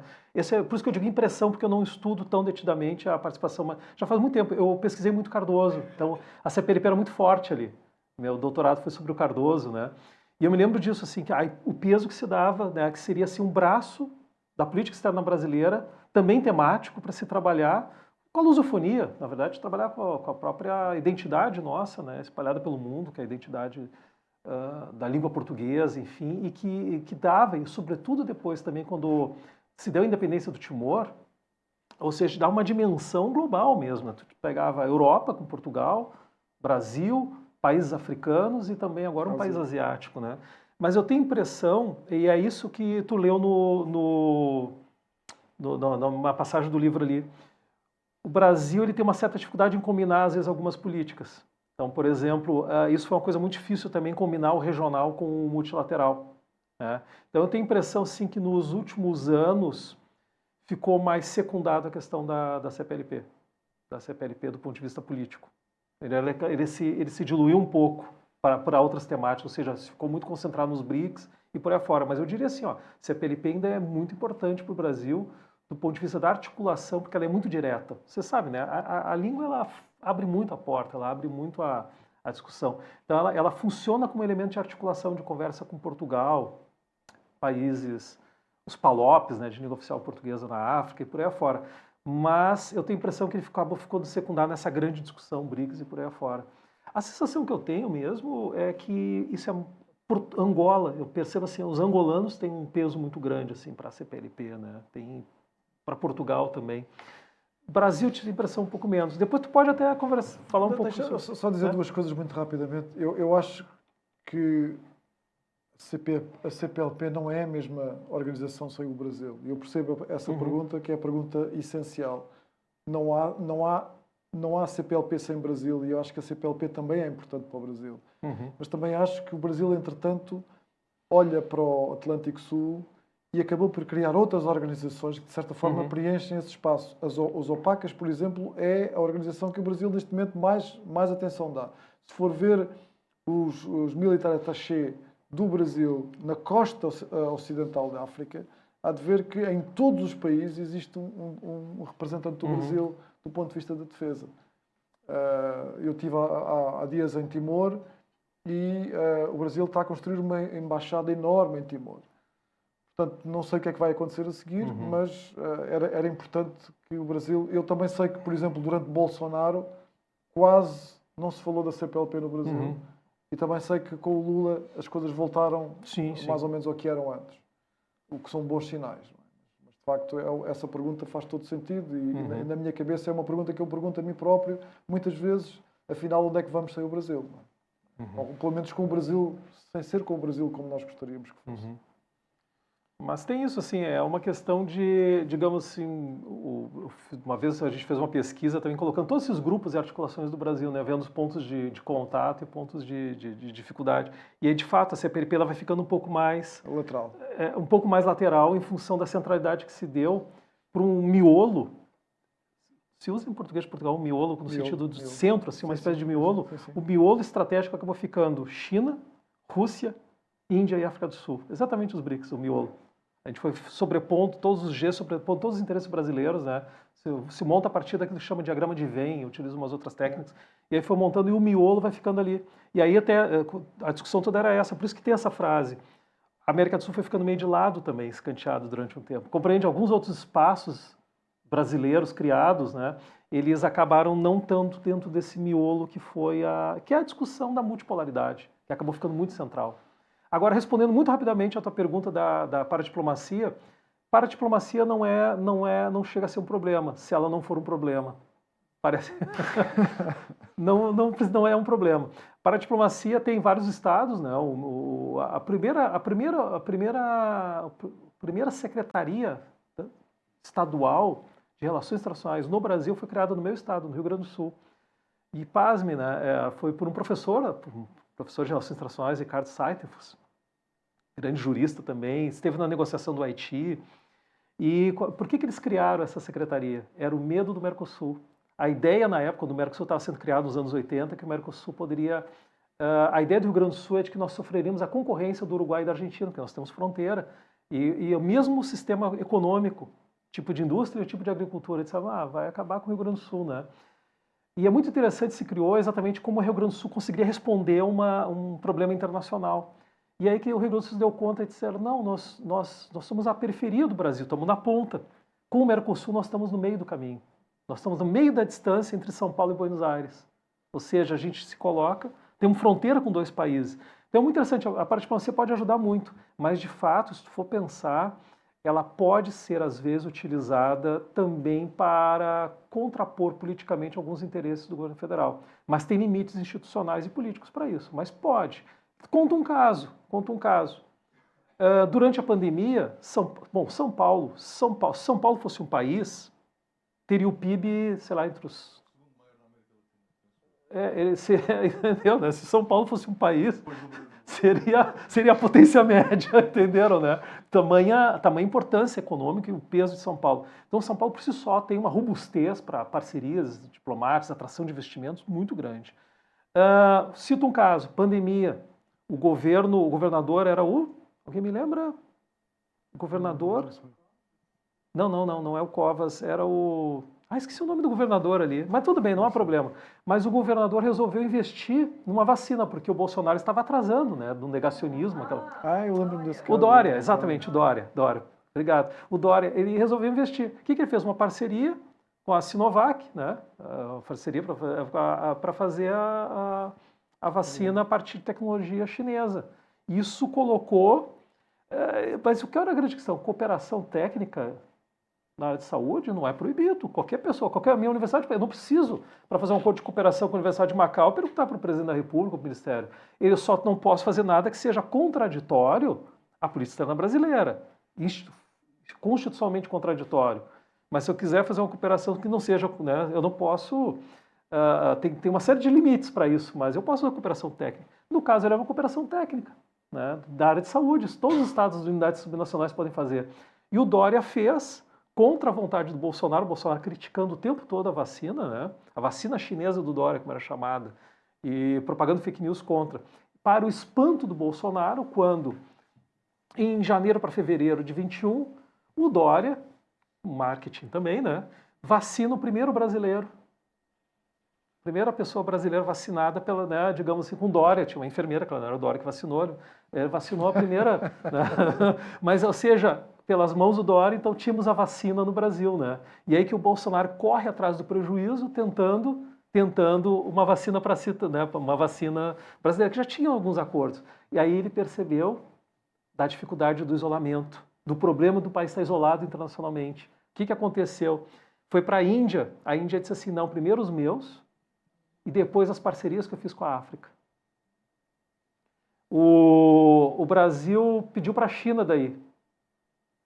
Por isso que eu digo impressão, porque eu não estudo tão detidamente a participação. Mas já faz muito tempo, eu pesquisei muito Cardoso, então a CPLP era muito forte ali. Meu doutorado foi sobre o Cardoso, né? E eu me lembro disso, assim, que o peso que se dava, né, que seria assim um braço da política externa brasileira também temático para se trabalhar com a lusofonia, na verdade, trabalhar com a própria identidade nossa, né, espalhada pelo mundo, que é a identidade da língua portuguesa, enfim, e que dava, e sobretudo depois também, quando se deu a independência do Timor, ou seja, dá uma dimensão global mesmo. Né? Tu pegava a Europa com Portugal, Brasil, países africanos e também agora um país asiático, né? Mas eu tenho impressão, e é isso que tu leu numa passagem do livro ali, o Brasil ele tem uma certa dificuldade em combinar, às vezes, algumas políticas. Então, por exemplo, isso foi uma coisa muito difícil também, combinar o regional com o multilateral. Né? Então, eu tenho a impressão, sim, que nos últimos anos ficou mais secundada a questão da CPLP, do ponto de vista político. Ele se diluiu um pouco para outras temáticas, ou seja, ficou muito concentrado nos BRICS e por aí fora. Mas eu diria assim, ó, CPLP ainda é muito importante para o Brasil, do ponto de vista da articulação, porque ela é muito direta. Você sabe, né? A língua ela abre muito a porta, ela abre muito a discussão. Então, ela funciona como elemento de articulação, de conversa com Portugal, países, os PALOPs, né, de língua oficial portuguesa na África e por aí afora. Mas eu tenho a impressão que ele ficou secundário nessa grande discussão BRICS e por aí afora. A sensação que eu tenho mesmo é que isso é por Angola. Eu percebo assim, os angolanos têm um peso muito grande assim para a CPLP, né? Tem para Portugal também. O Brasil tive a impressão um pouco menos. Depois tu pode até falar um pouco sobre... Só dizer duas coisas muito rapidamente. Eu acho que a CPLP não é a mesma organização sem o Brasil. Eu percebo essa pergunta, que é a pergunta essencial. Não há CPLP sem Brasil, e eu acho que a CPLP também é importante para o Brasil. Mas também acho que o Brasil, entretanto, olha para o Atlântico Sul e acabou por criar outras organizações que, de certa forma, preenchem esse espaço. Os OPACAs, por exemplo, é a organização que o Brasil, neste momento, mais atenção dá. Se for ver os militares attachés do Brasil na costa ocidental da África, há de ver que em todos os países existe um representante do Brasil do ponto de vista da defesa. Eu estive há dias em Timor e o Brasil está a construir uma embaixada enorme em Timor. Portanto, não sei o que é que vai acontecer a seguir, mas era importante que o Brasil... Eu também sei que, por exemplo, durante Bolsonaro, quase não se falou da CPLP no Brasil. E também sei que com o Lula as coisas voltaram mais ou menos ao que eram antes. O que são bons sinais. Mas, de facto, essa pergunta faz todo sentido. E na minha cabeça é uma pergunta que eu pergunto a mim próprio, muitas vezes, afinal, onde é que vamos sem o Brasil? Ou, pelo menos com o Brasil, sem ser com o Brasil como nós gostaríamos que fosse. Mas tem isso, assim, é uma questão de, digamos assim, uma vez a gente fez uma pesquisa também colocando todos esses grupos e articulações do Brasil, né, vendo os pontos de contato e pontos de dificuldade. E aí, de fato, a CPLP ela vai ficando um pouco mais... Lateral. Um pouco mais lateral em função da centralidade que se deu para um miolo. Se usa em português de Portugal um miolo no sentido do centro, assim, uma espécie de miolo. O miolo estratégico acabou ficando China, Rússia, Índia e África do Sul. Exatamente os BRICS, o miolo. A gente foi sobrepondo todos os Gs, sobrepondo todos os interesses brasileiros, né? Se monta a partir daquilo que chama de diagrama de Venn, utiliza umas outras técnicas, e aí foi montando e o miolo vai ficando ali. E aí até a discussão toda era essa, por isso que tem essa frase. A América do Sul foi ficando meio de lado também, escanteado durante um tempo. Compreende alguns outros espaços brasileiros criados, né? Eles acabaram não tanto dentro desse miolo que é a discussão da multipolaridade, que acabou ficando muito central. Agora, respondendo muito rapidamente a tua pergunta da paradiplomacia, paradiplomacia não chega a ser um problema, se ela não for um problema. Parece... não é um problema. Paradiplomacia tem vários estados, né? A primeira secretaria estadual de relações internacionais no Brasil foi criada no meu estado, no Rio Grande do Sul. E pasme, né? Foi por um professor de relações internacionais, Ricardo Seitefus, grande jurista também, esteve na negociação do Haiti. E por que eles criaram essa secretaria? Era o medo do Mercosul. A ideia na época, quando o Mercosul estava sendo criado nos anos 80, que o Mercosul poderia... a ideia do Rio Grande do Sul é de que nós sofreríamos a concorrência do Uruguai e da Argentina, porque nós temos fronteira. E o mesmo sistema econômico, tipo de indústria e tipo de agricultura, eles disseram, vai acabar com o Rio Grande do Sul, né? E é muito interessante, se criou exatamente como o Rio Grande do Sul conseguiria responder a um problema internacional. E aí que o Rio Grande do Sul se deu conta e disseram, não, nós somos a periferia do Brasil, estamos na ponta. Com o Mercosul, nós estamos no meio do caminho. Nós estamos no meio da distância entre São Paulo e Buenos Aires. Ou seja, a gente se coloca, temos fronteira com 2 países. Então é muito interessante, a parte de você pode ajudar muito, mas de fato, se tu for pensar, ela pode ser às vezes utilizada também para contrapor politicamente alguns interesses do governo federal. Mas tem limites institucionais e políticos para isso, mas pode. Conta um caso. Durante a pandemia, São Paulo fosse um país, teria o PIB, sei lá, entre os... entendeu, né? Se São Paulo fosse um país, seria a potência média, entenderam, né? Tamanha importância econômica e o peso de São Paulo. Então, São Paulo, por si só, tem uma robustez para parcerias diplomáticas, atração de investimentos muito grande. Cito um caso, pandemia. O governador era o... Alguém me lembra? O governador... Não é o Covas, era o... esqueci o nome do governador ali, mas tudo bem, não há problema. Mas o governador resolveu investir numa vacina, porque o Bolsonaro estava atrasando, né, do negacionismo. Eu lembro-me desse caso. O Dória, exatamente, o Dória. Obrigado. O Dória, ele resolveu investir. O que ele fez? Uma parceria com a Sinovac, né, parceria para fazer a vacina a partir de tecnologia chinesa. Isso colocou... mas o que era a grande questão? Cooperação técnica na área de saúde não é proibido. Qualquer pessoa, a minha universidade, eu não preciso, para fazer um acordo de cooperação com a Universidade de Macau, perguntar para o presidente da República, para o Ministério. Eu só não posso fazer nada que seja contraditório à política externa brasileira, constitucionalmente contraditório. Mas se eu quiser fazer uma cooperação que não seja, né, eu não posso, tem uma série de limites para isso, mas eu posso fazer uma cooperação técnica. No caso, ele é uma cooperação técnica, né, da área de saúde. Todos os estados e unidades subnacionais podem fazer. E o Dória fez... contra a vontade do Bolsonaro, o Bolsonaro criticando o tempo todo a vacina, né? A vacina chinesa do Dória, como era chamada, e propagando fake news contra. Para o espanto do Bolsonaro, quando, em janeiro para fevereiro de 21, o Dória, marketing também, né? Vacina o primeiro brasileiro. Primeira pessoa brasileira vacinada pela, né, digamos assim, com Dória. Tinha uma enfermeira, que não era o Dória que vacinou, ele vacinou a primeira, né? Mas, ou seja, pelas mãos do Dória, então tínhamos a vacina no Brasil, né? E aí que o Bolsonaro corre atrás do prejuízo, tentando uma vacina para né, uma vacina brasileira, que já tinha alguns acordos. E aí ele percebeu da dificuldade do isolamento, do problema do país estar isolado internacionalmente. O que aconteceu? Foi para a Índia disse assim, não, primeiro os meus, e depois as parcerias que eu fiz com a África. O Brasil pediu para a China daí.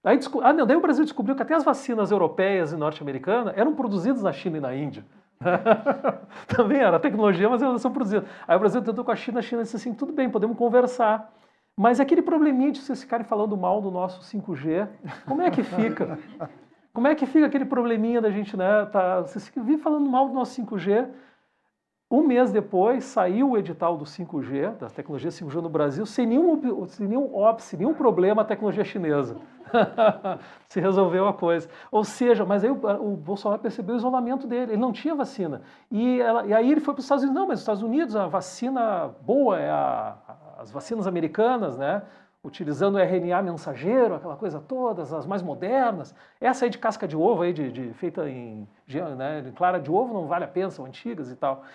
Daí o Brasil descobriu que até as vacinas europeias e norte-americanas eram produzidas na China e na Índia. Também era tecnologia, mas elas são produzidas. Aí o Brasil tentou com a China disse assim, tudo bem, podemos conversar. Mas aquele probleminha de vocês ficarem falando mal do nosso 5G, como é que fica? Como é que fica aquele probleminha da gente, né? Vocês vivem falando mal do nosso 5G. Um mês depois, saiu o edital do 5G, da tecnologia 5G no Brasil, sem nenhum problema a tecnologia chinesa. Se resolveu a coisa. Ou seja, mas aí o Bolsonaro percebeu o isolamento dele, ele não tinha vacina. E aí ele foi para os Estados Unidos, não, mas os Estados Unidos, a vacina boa é as vacinas americanas, né? Utilizando o RNA mensageiro, aquela coisa toda, as mais modernas. Essa aí de casca de ovo, aí feita em clara de ovo, não vale a pena, são antigas e tal.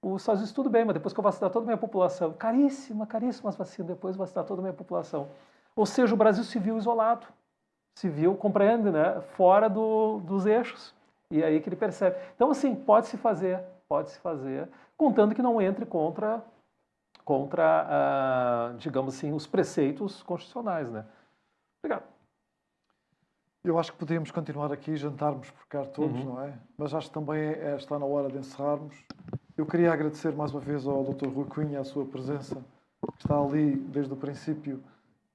Os Estados Unidos tudo bem, mas depois que eu vacinar toda a minha população, caríssimas vacinas, depois vacinar toda a minha população. Ou seja, o Brasil se viu isolado, compreende, né, fora dos eixos. E aí que ele percebe. Então, assim, pode-se fazer, contando que não entre contra digamos assim, os preceitos constitucionais, né. Obrigado. Eu acho que podíamos continuar aqui, jantarmos por cá todos, não é? Mas acho que também está na hora de encerrarmos. Eu queria agradecer mais uma vez ao Dr. Rui Cunha a sua presença, que está ali desde o princípio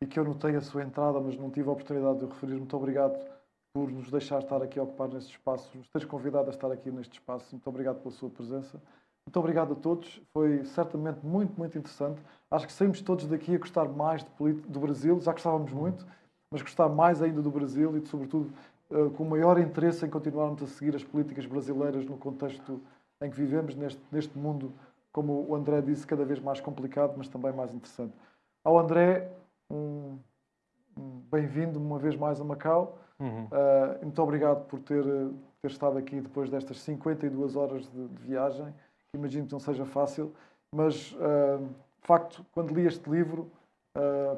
e que eu notei a sua entrada, mas não tive a oportunidade de o referir. Muito obrigado por nos deixar estar aqui a ocupar neste espaço, nos teres convidado a estar aqui neste espaço. Muito obrigado pela sua presença. Muito obrigado a todos. Foi certamente muito, muito interessante. Acho que saímos todos daqui a gostar mais do Brasil. Já gostávamos muito, mas gostar mais ainda do Brasil e, sobretudo, com maior interesse em continuarmos a seguir as políticas brasileiras no contexto em que vivemos, neste mundo, como o André disse, cada vez mais complicado, mas também mais interessante. Ao André, bem-vindo uma vez mais a Macau. Muito obrigado por ter estado aqui depois destas 52 horas de viagem. Imagino que não seja fácil, mas, de facto, quando li este livro,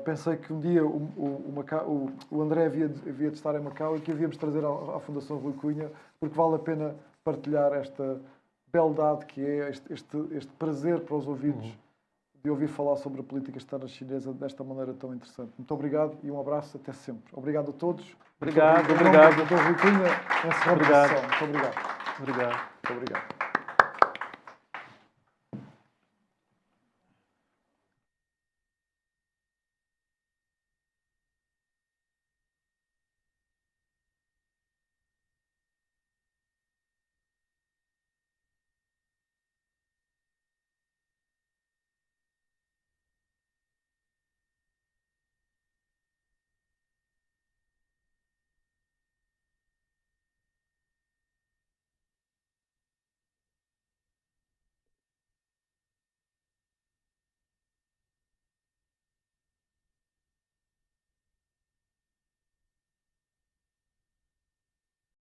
pensei que um dia o André havia de estar em Macau e que havíamos de trazer à Fundação Rui Cunha, porque vale a pena partilhar esta beldade que é este prazer para os ouvidos de ouvir falar sobre a política externa chinesa desta maneira tão interessante. Muito obrigado e um abraço até sempre. Obrigado a todos. Obrigado. Dr. Rui Cunha, encerramos a sessão. Muito obrigado. Obrigado. Muito obrigado.